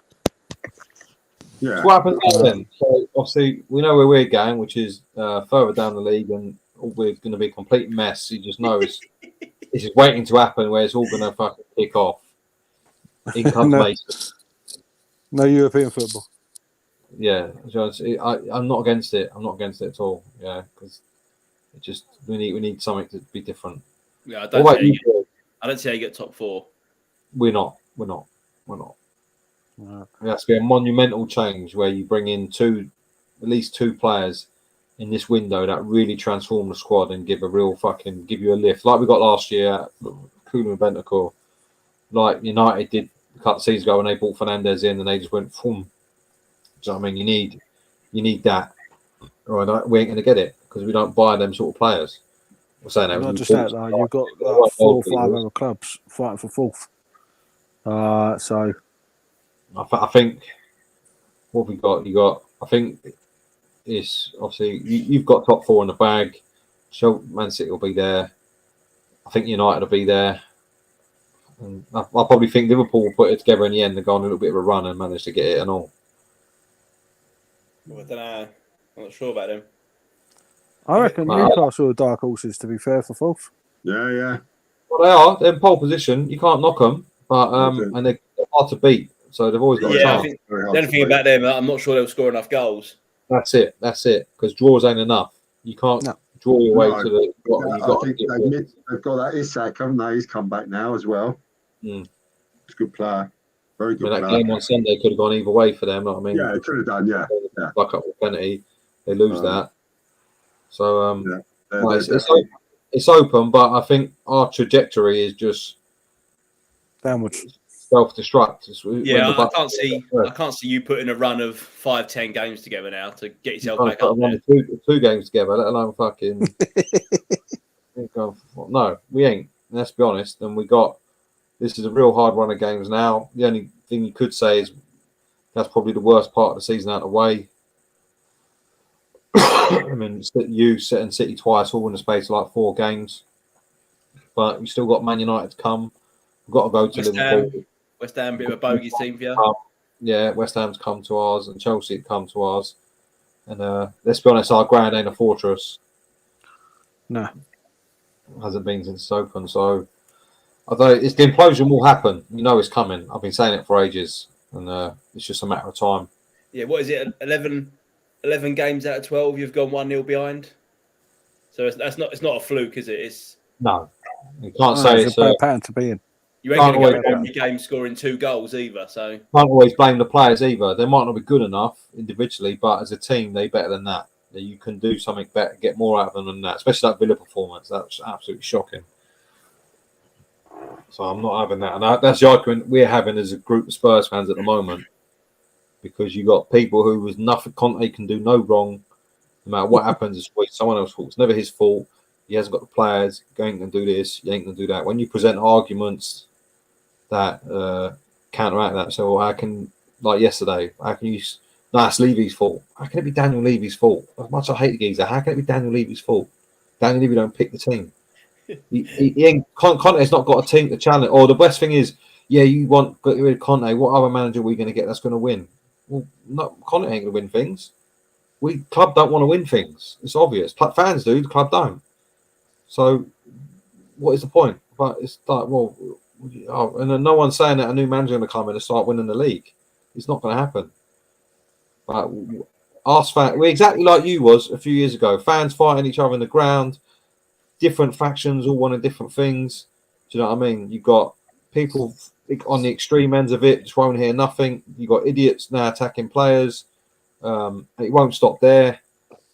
Yeah. So what happens now then? So obviously we know where we're going, which is further down the league, and we're going to be a complete mess. You just know this is waiting to happen, where it's all going to fucking kick off. In comes Mason. No European football. Yeah, so I'm not against it. I'm not against it at all. Yeah, because it just we need something to be different. Yeah, I What don't about see you? how you get top four. We're not. It has to be a monumental change where you bring in at least two players in this window that really transform the squad and give you a lift, like we got last year, Kulu and Bentancur, like United did a couple of seasons ago when they brought Fernandes in and they just went, boom. Do you know what I mean? You need that. Right, we ain't going to get it because we don't buy them sort of players. We're saying that. Not just that, though. You've got like 4 or 5 other clubs fighting for fourth. So I think what we got, I think is obviously you've got top 4 in the bag. So Man City will be there. I think United will be there. And I probably think Liverpool will put it together in the end and go on a little bit of a run and manage to get it and all. Well, I don't know. I'm not sure about them. I reckon Newcastle are dark horses, to be fair, for fourth. Yeah. Well, they're in pole position. You can't knock them, but and they're hard to beat. So they've always got a Yeah, I chance. think the only thing about them, I'm not sure they'll score enough goals. That's it. Because draws ain't enough. You can't draw your way to the. I think they've got that Isak, haven't they? He's come back now as well. Mm. He's a good player. Very good That player. game on Sunday could have gone either way for them. I mean, Yeah, it could have done. Yeah. Buck up with penalty, they lose that. So it's open, but I think our trajectory is just Downwards. self-destruct. Yeah, I can't see you putting a run of 5-10 games together now to get yourself back up there. Two games together, let alone fucking. No, we ain't. Let's be honest. And this is a real hard run of games now. The only thing you could say is that's probably the worst part of the season out of the way. I mean, you setting City twice, all in the space of like 4 games. But you still got Man United to come. We've got to go to Liverpool. West Ham, bit of a bogey team for you. Yeah, West Ham's come to ours and Chelsea come to ours. And let's be honest, our ground ain't a fortress. No. Hasn't been since it's open. So I don't. The implosion will happen. You know it's coming. I've been saying it for ages, and it's just a matter of time. Yeah, what is it? 11 games out of 12, you've gone 1-0 behind. So it's not a fluke, is it? No, you can't say it's a bad pattern to be in. You ain't going to go every game scoring 2 goals either. So can't always blame the players either. They might not be good enough individually, but as a team, they're better than that. You can do something better, get more out of them than that. Especially that Villa performance. That's absolutely shocking. So I'm not having that, and that's the argument we're having as a group of Spurs fans at the moment, because you got people who was nothing. Conte can do no wrong, no matter what happens. It's someone else's fault. It's never his fault. He hasn't got the players. You ain't gonna do this. You ain't gonna do that. When you present arguments that counteract that, so how can, like yesterday, how can you? No, it's Levy's fault. How can it be Daniel Levy's fault? As much as I hate the geezer, how can it be Daniel Levy's fault? Daniel Levy don't pick the team. Conte's not got a team to challenge. Or the best thing is, yeah, you want get rid of Conte. What other manager are we going to get that's going to win? well, no, Connacht ain't going to win things. Club don't want to win things. It's obvious. Fans do, the club don't. So what is the point? But it's like, well, and then no one's saying that a new manager going to come in and start winning the league. It's not going to happen. But us fans, we're exactly like you was a few years ago. Fans fighting each other in the ground, different factions, all wanting different things. Do you know what I mean? You've got people on the extreme ends of it, just won't hear nothing. You've got idiots now attacking players. It won't stop there.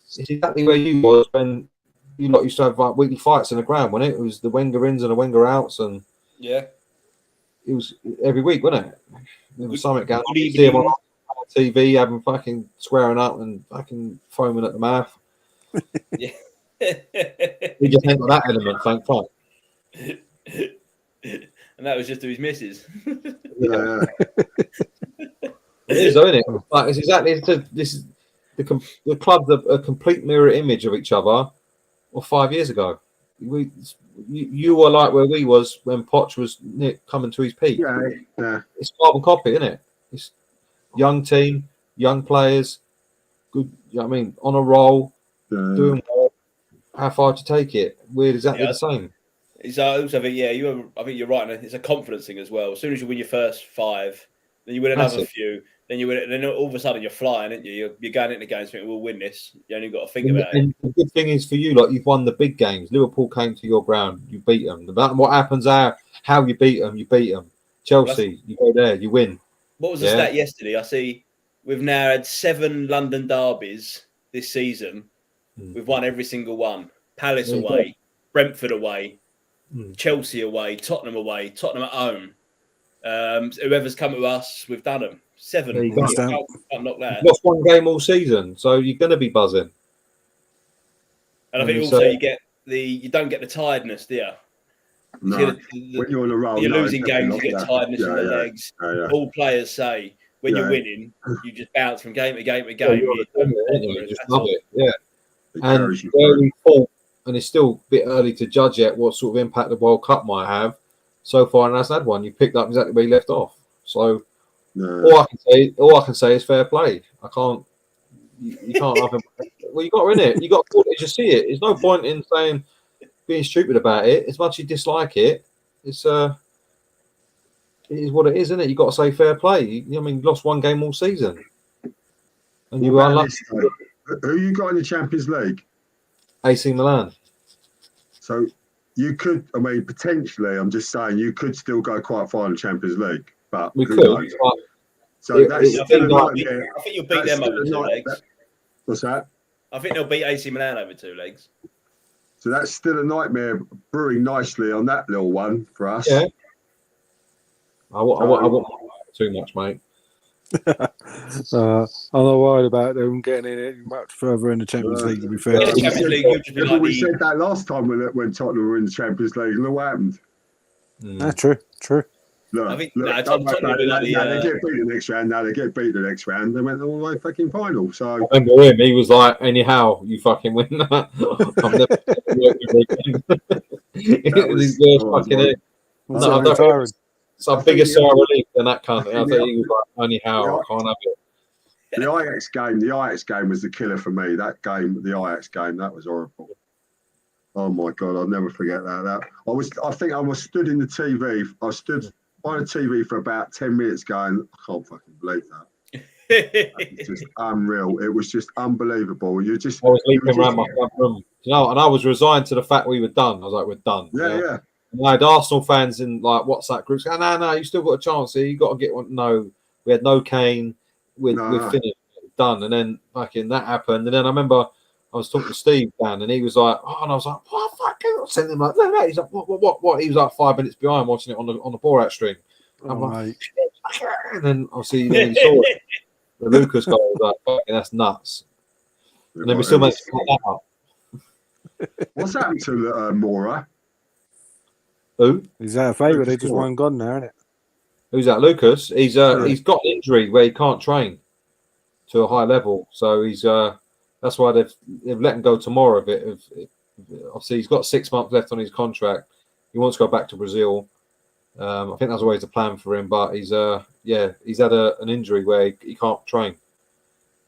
It's exactly where you was when you lot used to have like weekly fights in the ground, wasn't it? It was the Wenger ins and the Wenger outs, and yeah, it was every week, wasn't it? There was something going on. Good You see them evening. on TV having fucking swearing up and fucking foaming at the mouth. Yeah. We just ain't got that element, thank fuck. And that was just to his missus. Yeah. It is, though, isn't it? Like, it's exactly this is the club's a complete mirror image of each other. Or 5 years ago, you were like where we was when Poch was coming to his peak. Yeah. It's carbon copy, isn't it? It's young team, young players, good. You know what I mean, on a roll, doing well. How far to take it? We're exactly the same. It's also, I think you're right. And it's a confidence thing as well. As soon as you win your first 5, then you win another few. Then you win it, and then all of a sudden you're flying, aren't you? You're going into games thinking we'll win this. You only got to think about it. And the good thing is for you, like you've won the big games. Liverpool came to your ground, you beat them. No matter what happens, how you beat them, you beat them. Chelsea, you go there, you win. What was the stat yesterday? I see we've now had 7 London derbies this season. We've won every single one. Palace away, Brentford away, Chelsea away, Tottenham at home. Whoever's come to us, we've done them. 7. There you You go. can't knock that. You've lost one game all season, so you're going to be buzzing. And I think also you don't get the tiredness, do you? No. When you're on a roll, you're losing games, you get tiredness in the legs. Yeah. All players say when you're winning, you just bounce from game to game to Yeah, game. you just love it, yeah. And where we fought, and it's still a bit early to judge yet what sort of impact the World Cup might have. So far, and hasn't had one. You picked up exactly where you left off. So all I can say is fair play. I can't. You can't have him. Well, you got her in it. You got to just see it. There's no point in saying being stupid about it. As much as you dislike it, it is what it is, isn't it? You got to say fair play. You lost one game all season, and you were unlucky. Who you got in the Champions League? AC Milan. So you could, potentially, I'm just saying, you could still go quite far in the Champions League. But we could. So that's still a nightmare. I think you'll beat them over 2 legs. What's that? I think they'll beat AC Milan over 2 legs. So that's still a nightmare brewing nicely on that little one for us. Yeah. I won't too much, mate. I'm not worried about them getting in it much further in the Champions League, to be fair. In the Champions League, you'll just be like we said that last time when Tottenham were in the Champions League. Look what happened. True. Look, I think Tottenham will be like they get beat the next round. Now they get beat the next round. They went all the way fucking final. So I remember him. He was like, "Anyhow, you fucking win that." I've never worked with him. It's a bigger sigh of relief than that kind of. I think he was like, "Anyhow, I can't have it." The Ajax game was the killer for me. That game, the Ajax game, that was horrible. Oh my God, I'll never forget that. I think I was stood in the TV. I stood by the TV for about 10 minutes going, I can't fucking believe that. It's just unreal. It was just unbelievable. I was leaping around my front room, and I was resigned to the fact we were done. I was like, we're done. Yeah. And I had Arsenal fans in like WhatsApp groups going, no, you still got a chance here. You got to get one. No, we had no Kane. We're finished, done. And then fucking that happened. And then I remember I was talking to Steve Dan, and he was like, and I was like, what fucking? Send him like, no. He's like, what? He was like 5 minutes behind watching it on the Borat stream. I'm like, and then obviously he saw it. The Lucas guy was like, fucking, that's nuts. And then we still managed to cut that up. What's happened to Mora? Who? He's out of favour. They just one gone now, isn't it? Who's that? Lucas. He's got an injury where he can't train to a high level, so he's that's why they've let him go tomorrow. Obviously, he's got 6 months left on his contract. He wants to go back to Brazil. I think that's always the plan for him. But he's he's had an injury where he can't train.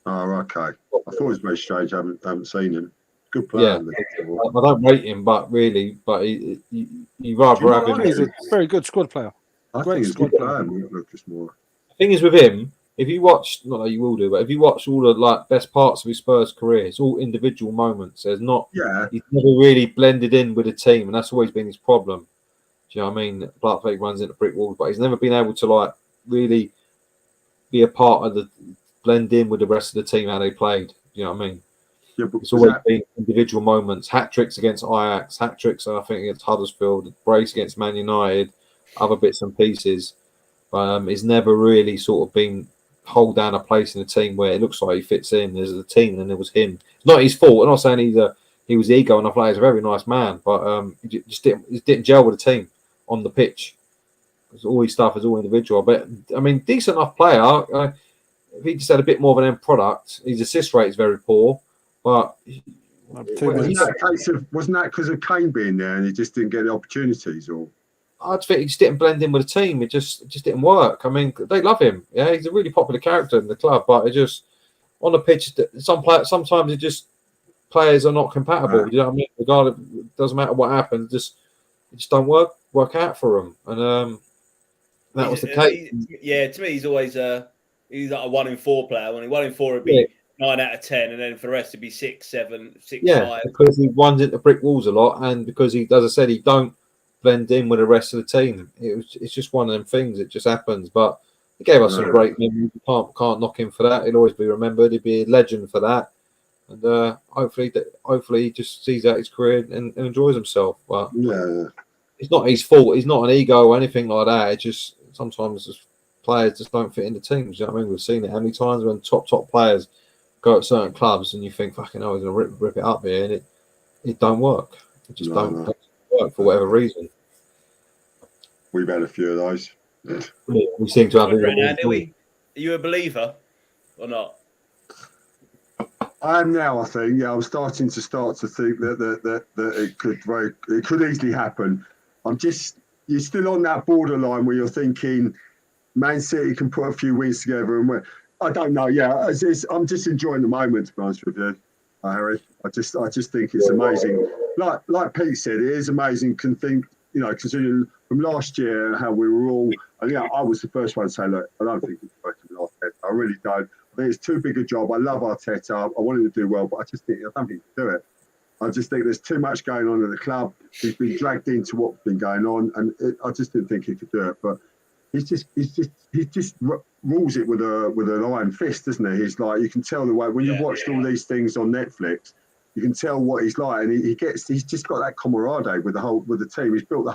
Oh, okay. I thought it was very strange. I haven't seen him. Good player. Yeah, I don't rate him, but you rather have him. He's a very good squad player. I Great think he's a good squad player, Lucas Moura. The thing is with him, if you watch, not that you will do, but if you watch all the best parts of his Spurs career, it's all individual moments. He's never really blended in with the team, and that's always been his problem. Do you know what I mean? Blackfake runs into brick walls, but he's never been able to really be a part of blend in with the rest of the team how they played. Do you know what I mean? Yeah, but it's always been individual moments. Hat tricks against Ajax, hat tricks I think against Huddersfield, brace against Man United, other bits and pieces. He's never really sort of been hold down a place in the team where it looks like he fits in. There's the team, and it was him. It's not his fault. I'm not saying he was ego enough. He's a very nice man, but he just didn't gel with the team on the pitch. Because all his stuff is all individual. But I mean, decent enough player. If he just had a bit more of an end product, his assist rate is very poor. But wasn't that because of Kane being there and he just didn't get the opportunities, or? I just think he just didn't blend in with the team. It just didn't work. I mean, they love him. Yeah, he's a really popular character in the club, but it just on the pitch, sometimes it just players are not compatible. You know what I mean? Regardless, it doesn't matter what happens, it just don't work out for him. And that was the case. To me, he's always he's like a 1 in 4 player. When he 1 in 4 would be 9 out of 10, and then for the rest it'd be 6, 7, 6, 5. Because he runs into brick walls a lot, and because he, as I said, he don't blend in with the rest of the team. It's just one of them things. It just happens. But he gave us some great memories. You can't knock him for that. He'll always be remembered. He'd be a legend for that. And hopefully he just sees out his career and enjoys himself. But it's not his fault. He's not an ego or anything like that. It's just sometimes players just don't fit in the teams. You know what I mean? We've seen it how many times when top players go at certain clubs and you think, fucking hell, he's going to rip it up here, and it don't work. It just don't work for whatever reason. We've had a few of those. We seem to have. Are you a believer or not? I am now. I think. Yeah, I'm starting to think that it could easily happen. You're still on that borderline where you're thinking Man City can put a few wins together, and I don't know. Yeah, I'm just enjoying the moment, to be honest with you, Harry. I just think it's amazing. Like Pete said, it is amazing. Considering from last year how we were all. I was the first one to say, look, I don't think it's working with Arteta. I really don't. I think it's too big a job. I love Arteta. I want him to do well, but I don't think he can do it. I just think there's too much going on at the club. He's been dragged into what's been going on, and I just didn't think he could do it. But he just rules it with an iron fist, doesn't he? He's like, you can tell the way when you've watched all these things on Netflix, you can tell what he's like, and he's just got that camaraderie with the team. He's built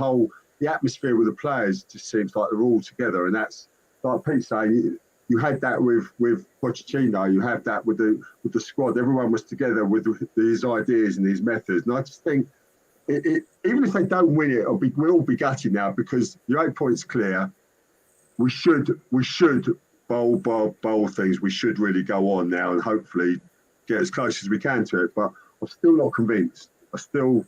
the atmosphere with the players. Just seems like they're all together, and that's like Pete saying. You had that with Pochettino. You had that with the squad. Everyone was together with his ideas and his methods. And I just think, even if they don't win it, we'll all be gutted now because your 8 points clear. We should bowl things. We should really go on now and hopefully get as close as we can to it. But I'm still not convinced. There's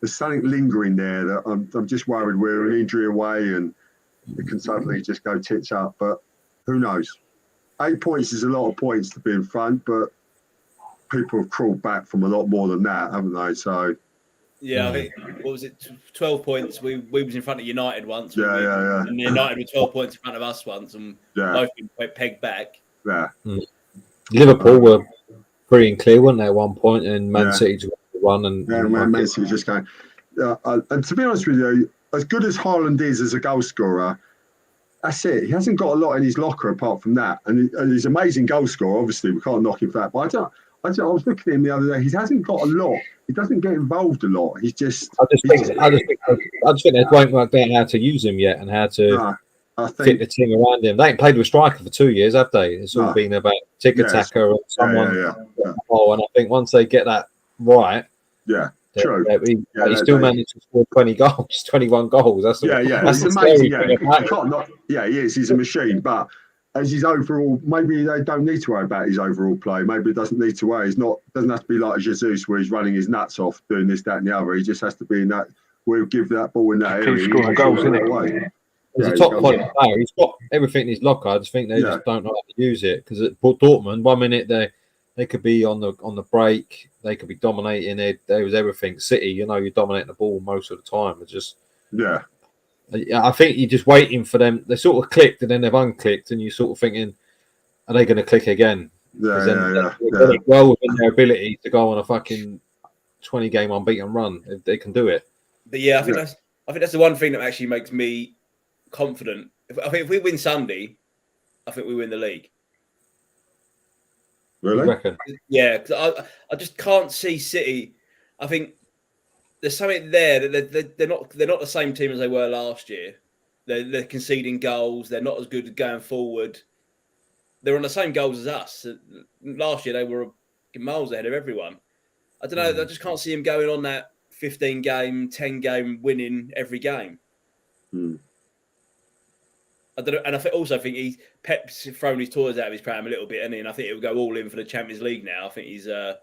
something lingering there that I'm just worried we're an injury away and it can suddenly just go tits up. But who knows? 8 points is a lot of points to be in front, but people have crawled back from a lot more than that, haven't they? So, I think, what was it, 12 points? We was in front of United once. Yeah. And United were 12 points in front of us once, and both been pegged back. Yeah. Liverpool were pretty clear, weren't they, at one point, and Man City just won. And Man City just going. And to be honest with you, as good as Haaland is as a goal scorer, that's it. He hasn't got a lot in his locker apart from that. And he's an amazing goal scorer, obviously. We can't knock him for that. But I was looking at him the other day. He hasn't got a lot. He doesn't get involved a lot. He's just... I just think they won't work out how to use him yet and how to fit the team around him. They ain't played with striker for 2 years, have they? It's all been about tick-a-tacker and someone... Oh, and I think once they get that right... Yeah. True. He still managed to score 21 goals. That's it's amazing. He is. He's a machine. But as his overall, maybe they don't need to worry about his overall play. Maybe it doesn't need to worry. Doesn't have to be like Jesus where he's running his nuts off, doing this, that, and the other. He just has to be in that. We'll give that ball in that area. Keep scoring goals, isn't it? He's Yeah, a top he's quality got- player. He's got everything in his locker. I just think they just don't know how to use it. Because at Dortmund, 1 minute they could be on the break, they could be dominating. There was everything. City, you're dominating the ball most of the time. It's just, yeah, I think you're just waiting for them. They sort of clicked and then they've unclicked, and you're sort of thinking, are they going to click again? yeah, Then yeah. they're well within their ability to go on a fucking 20-game unbeaten run. They can do it. But yeah, I think that's the one thing that actually makes me confident. I think if we win Sunday, I think we win the league. You Really? reckon? Yeah, because I just can't see City. I think there's something there that they're not the same team as they were last year. They're conceding goals. They're not as good at going forward. They're on the same goals as us. Last year they were miles ahead of everyone. I don't know. I just can't see him going on that 15-game, 10-game winning every game. I don't know, and also think Pep's thrown his toys out of his pram a little bit, and I think he'll go all in for the Champions League now. I think he's after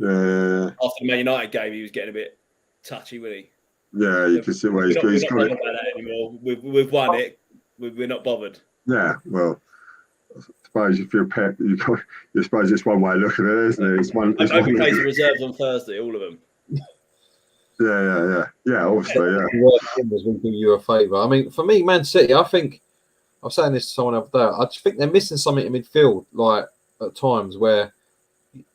the Man United game, he was getting a bit touchy, wasn't he? Yeah, you can see where he's We're not got bothered it. about that anymore. We've won it. We're not bothered. Yeah, well, I suppose if you're a Pep, you suppose it's one way of looking at it, isn't it? It's one. I hope he plays the reserves on Thursday, all of them. Yeah. Obviously, yeah. The worst thing was we do you a favour. I mean, for me, Man City, I think I was saying this to someone over there. I just think they're missing something in midfield, like at times where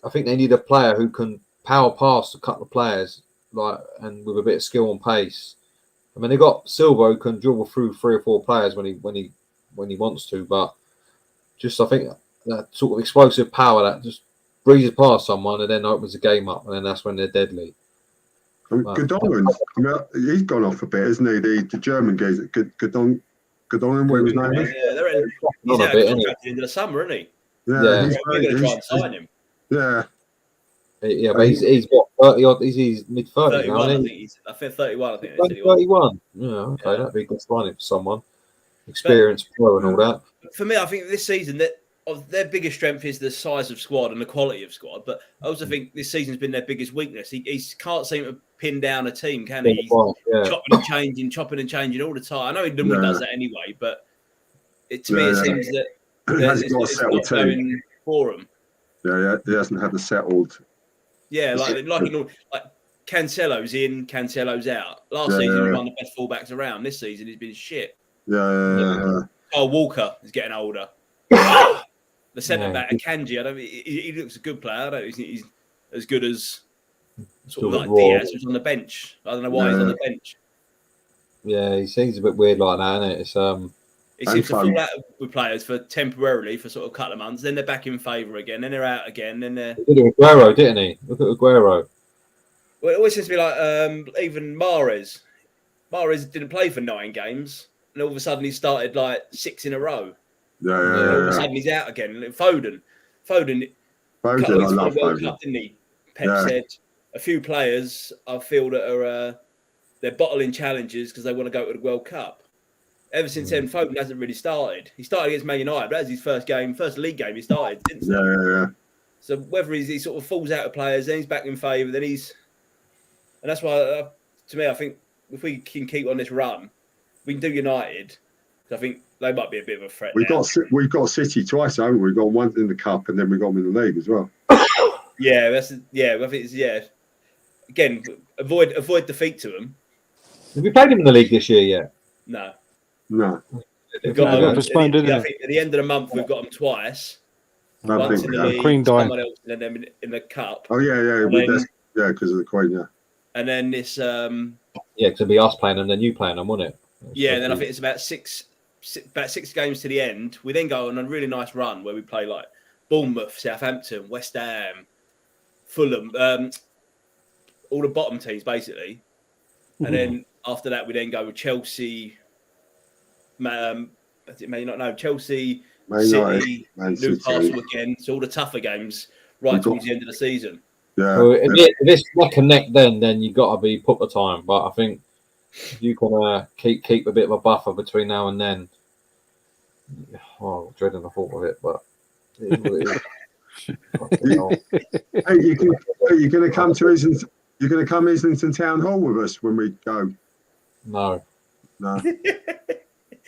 I think they need a player who can power past a couple of players, like and with a bit of skill and pace. I mean, they got Silva who can dribble through 3 or 4 players when he wants to, but just I think that sort of explosive power that just breezes past someone and then opens the game up, and then that's when they're deadly. Godolphin, he's gone off a bit, isn't he? The German guys, Godolphin, what his name is? Yeah, he's out of contract into the summer, isn't he? Yeah, We're going to try and sign him. Yeah. Yeah, but he's what 30 odd? He's mid 30s 31, now. I think I think 31. I think He's they said he was. 31. Yeah, okay, that'd be good signing for someone. Experienced pro and all that. For me, I think this season their biggest strength is the size of squad and the quality of squad. But I also think this season's been their biggest weakness. He can't seem to pin down a team, can he? He's chopping and changing all the time. I know he normally does that anyway, but to me it seems that Hasn't got a settled team going for him. Yeah, he hasn't had a settled. Yeah, like Cancelo's in, Cancelo's out. Last season, he was one of the best fullbacks around. This season, he's been shit. Yeah. Carl Walker is getting older. The centre back, Akanji, he looks a good player. I don't think he's as good as sort of like Diaz, who's on the bench. I don't know why he's on the bench. Yeah, he seems a bit weird like that, isn't it? He seems to fall out with players for temporarily for sort of a couple of months, then they're back in favour again, then they're out again, then they're. He did Aguero, didn't he? Look at Aguero. Well, it always seems to be like even Mahrez. Mahrez didn't play for 9 games, and all of a sudden he started like 6 in a row. Yeah. All of a sudden he's out again. Foden, I love Foden. Cup, didn't he? Pep said a few players I feel that are they're bottling challenges because they want to go to the World Cup. Ever since then, Foden hasn't really started. He started against Man United, but that was his first league game he started, didn't he? Yeah. So whether he sort of falls out of players, then he's back in favour, then he's... And that's why, to me, I think if we can keep on this run, we can do United. I think they might be a bit of a threat We've got City twice, haven't we? We've got one in the Cup and then we got them in the league as well. I think it's... Again, avoid defeat to them. Have we played him in the league this year yet? No. We've got them postponed, didn't I think at the end of the month we've got them twice. I Once think in the we league, Queen died. someone else, and then in the cup. Oh yeah, because of the Queen, yeah. And then this, Yeah, because it'd be us playing them, then you playing them, wouldn't it? and then I think it's about six games to the end. We then go on a really nice run where we play like Bournemouth, Southampton, West Ham, Fulham, all the bottom teams basically. And then after that, we then go with Chelsea. Chelsea, City, Newcastle again. So all the tougher games right towards the end of the season. Yeah. Well, if it's neck and neck, then you got to be put the time. But I think if you can keep a bit of a buffer between now and then. Oh, dreading the thought of it, but it is what it is. Hey, you're going to come to Islington? You're going to come Islington Town Hall with us when we go? No.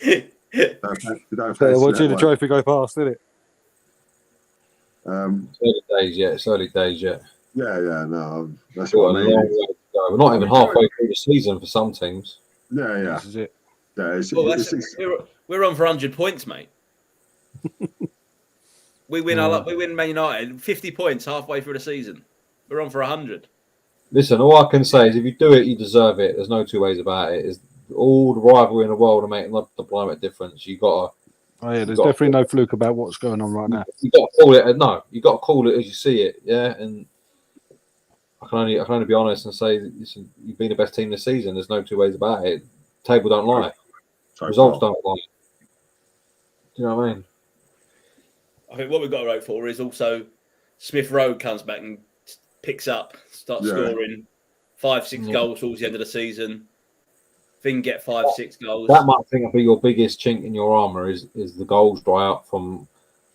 You don't fancy Watching that the one. trophy go past, didn't it? It's early days yet. It's early days yet. Yeah, no, that's Got what a I long mean. way to go. We're not even halfway through the season for some teams. Yeah. This is it. Well, we're on for 100 points, mate. We win Man United 50 points halfway through the season. We're on for 100. Listen, all I can say is if you do it, you deserve it. There's no two ways about it. It's all the rivalry in the world to make the climate difference. You got Oh yeah, there's definitely no fluke about what's going on right now. You got to call it. No, you got to call it as you see it. Yeah, and I can only be honest and say, listen, you've been the best team this season. There's no two ways about it. Table don't lie. Results don't lie. Do you know what I mean? I think what we've got to vote for is also Smith Rowe comes back and picks up, starts scoring 5-6 goals towards the end of the season. Thing get 5-6 goals. That might be your biggest chink in your armour is the goals dry out from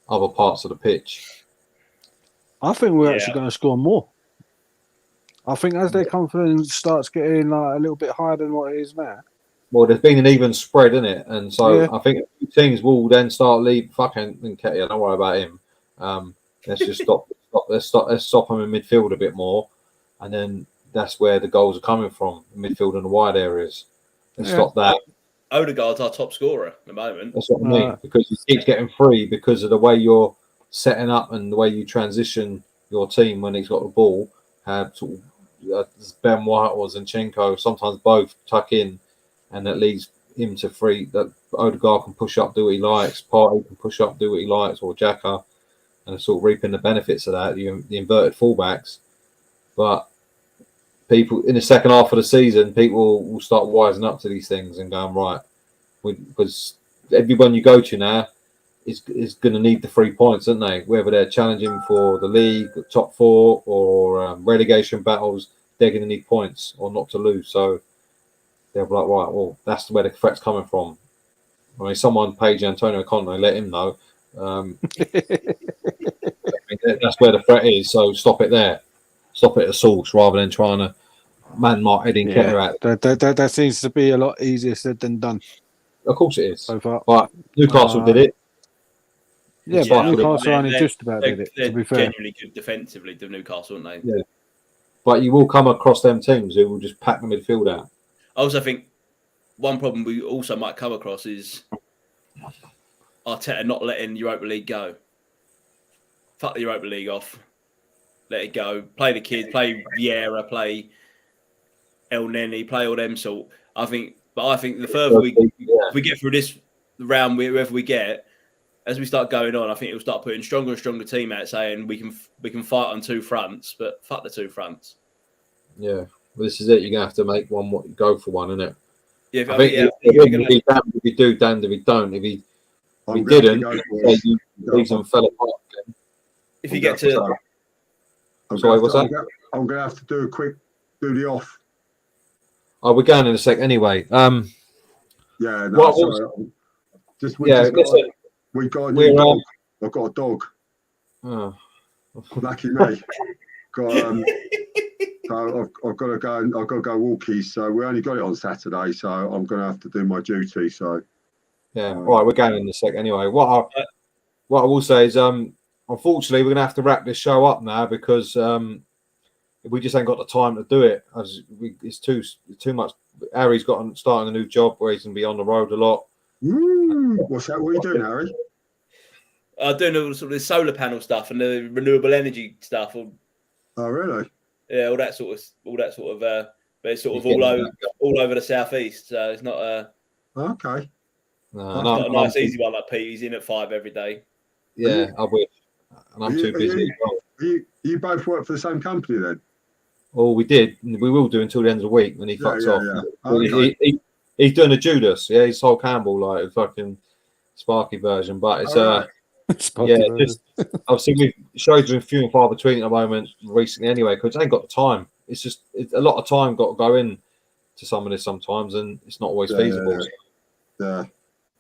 other parts of the pitch. I think we're actually going to score more. I think as their confidence starts getting like a little bit higher than what it is now. Well, there's been an even spread, isn't it? And so I think teams will then start leave. Fucking Nketiah, don't worry about him. Let's just stop. Let's stop him in midfield a bit more, and then that's where the goals are coming from, midfield and the wide areas. And stop that. Odegaard's our top scorer at the moment. That's what I mean, because he keeps getting free because of the way you're setting up and the way you transition your team when he's got the ball. Sort of, Ben White or Zinchenko, sometimes both tuck in, and that leaves him to free. That Odegaard can push up, do what he likes. Partey can push up, do what he likes, or Xhaka, and sort of reaping the benefits of that. The inverted fullbacks, but people in the second half of the season, people will start wising up to these things and going right, because everyone you go to now is going to need the 3 points, aren't they? Whether they're challenging for the league, the top four, or relegation battles, they're going to need points or not to lose. So they'll be like, right, well, that's where the threat's coming from. I mean, someone page Antonio Conte, let him know. That's where the threat is. So stop it there. Stop it at the source rather than trying to man-mark Eddie Nketiah out. That seems to be a lot easier said than done. Of course it is. So far. But Newcastle did it. Yeah, but Newcastle only just about did it, to be fair. They're genuinely good defensively, to Newcastle, aren't they? Yeah. But you will come across them teams who will just pack the midfield out. I also think one problem we also might come across is Arteta not letting Europa League go. Fuck the Europa League off. Let it go. Play the kids. Play Vieira. Play El Neni. Play all them sort. I think the further we get through this round, wherever we get, as we start going on, I think it will start putting stronger and stronger team out, saying we can fight on two fronts, but fuck the two fronts. Yeah, well, this is it. You're gonna have to make one. Go for one, isn't it? Yeah, if you do, damned if you don't. If he didn't, you leaves them fell apart. If you get to, sorry, what's that? I'm gonna have to do the off. Oh, we're going in a sec anyway. Yeah, no, listen. We got a new dog. I've got a dog. Oh. Lucky me. So I've got to go. I've got to go walkies. So we only got it on Saturday. So I'm going to have to do my duty. So yeah, all right. We're going in a sec anyway. What I will say is, unfortunately, we're going to have to wrap this show up now because we just ain't got the time to do it. It's too much. Harry's got starting a new job where he's going to be on the road a lot. What's that? What are you doing, Harry? Doing all sort of the solar panel stuff and the renewable energy stuff. Oh, really? Yeah, all that sort of. But it's sort of all over the southeast. So it's not okay. No, not a nice easy one like Pete. He's in at 5 every day. Yeah, I wish. And I'm too busy. You both work for the same company then? Oh, we did. We will do until the end of the week when he fucks off. Yeah. Okay. He's doing a Judas. Yeah, he's Sol Campbell, like a fucking Sparky version. But it's just obviously we've shows been few and far between at the moment recently anyway, because I ain't got the time. It's a lot of time got to go in to some of this sometimes, and it's not always feasible. Yeah.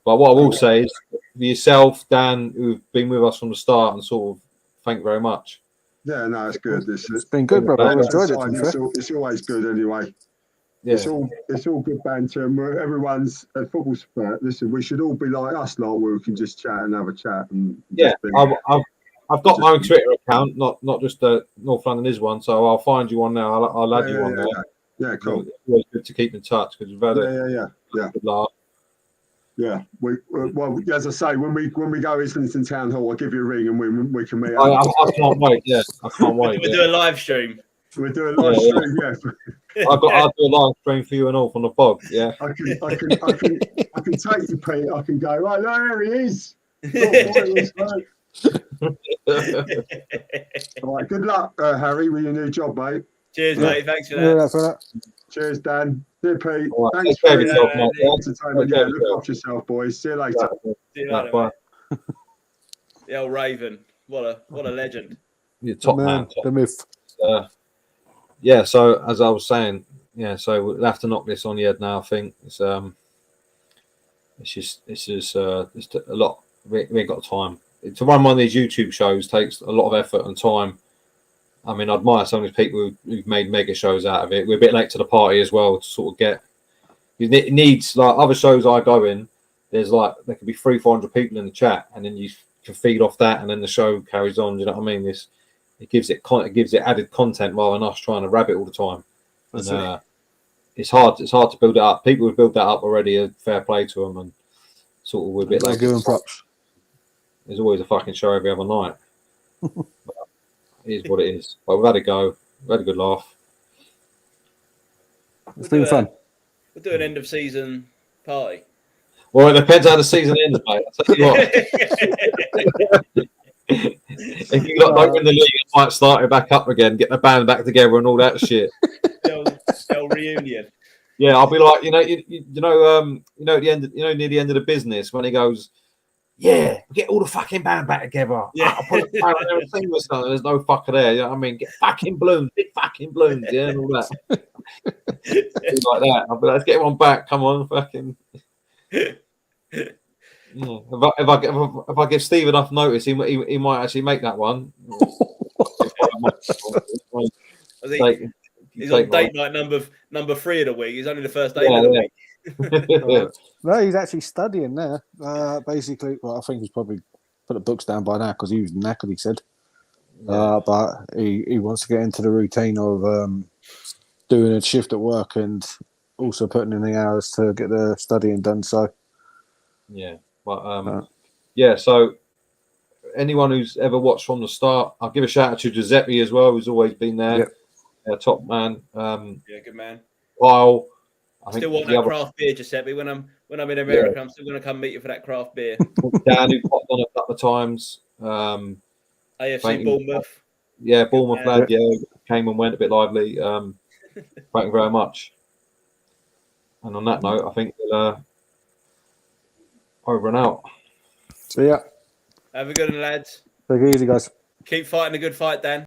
But what I will say is, for yourself, Dan, who've been with us from the start, and sort of thank you very much. Yeah, no, it's good. It's been good, brother. I've enjoyed it. It's always good anyway. It's all good banter, and everyone's a football sport. Listen, we should all be like us, like where we can just chat and have a chat and just be, I've got my own Twitter account, not just the North London is one. So I'll find you one now. I'll add you on there. Yeah, cool. It's always good to keep in touch because we've had a good laugh. Yeah, well, as I say, when we go Islington Town Hall, I'll give you a ring and we can meet I up. can't wait. Yeah, I can't wait. We'll do a live stream. We'll do a live stream. Yeah. I'll do a live stream for you and all from the bog. Yeah. I can take you, Pete. I can go right there. He is. All right. Good luck, Harry, with your new job, mate. Cheers, mate. Thanks for that. Yeah, for that. Cheers, Dan. Dear Pete. Right, Thanks take care for of yourself, mate. entertainment. Yeah, look after yourself, boys. See you later. See you later, Bye. mate. The old Raven. What a legend. You're top man. The myth. Yeah. So as I was saying, so we'll have to knock this on the head now. I think it's just a lot. We ain't got time to run one of these YouTube shows. Takes a lot of effort and time. I mean, I admire some of these people who've made mega shows out of it. We're a bit late to the party as well to sort of get. It needs, like other shows I go in, there's like there could be 300-400 people in the chat, and then you can feed off that, and then the show carries on. Do you know what I mean? It gives it added content rather than us trying to rabbit all the time. And it's hard to build it up. People who've built that up already, fair play to them, and sort of we're a bit late. Give them props. There's always a fucking show every other night. It is what it is. But we've had a go. We've had a good laugh. It's been fun. We'll do an end of season party. Well, it depends how the season ends, mate. I'll tell you what. If you don't win the league, I might start it back up again, get the band back together and all that shit. The old reunion. Yeah, I'll be like, at the end, near the end of the business when he goes, yeah, get all the fucking band back together. Yeah. I'll put the band on everything with something. There's no fucker there. You know what I mean? Get fucking balloons, big fucking balloons, yeah, and all that. Like that. I'll be like, let's get one back. Come on, fucking. Yeah. If I give Steve enough notice, he might actually make that one. He's on date night number 3 of the week. He's only the first day of the week. No, he's actually studying there. Basically, well, I think he's probably put the books down by now because he was knackered, he said. But he wants to get into the routine of doing a shift at work and also putting in the hours to get the studying done. So, yeah. But, so anyone who's ever watched from the start, I'll give a shout out to Giuseppe as well, who's always been there. Yep. Top man. Good man. Kyle. I still want that craft beer, Giuseppe. When I'm in America, I'm still going to come meet you for that craft beer. Dan, who popped on a couple of times. AFC Bournemouth. Yeah, Bournemouth lad. Yeah, came and went a bit lively. Thank you very much. And on that note, I think we'll over and out. See ya. Have a good one, lads. Take it easy, guys. Keep fighting a good fight, Dan.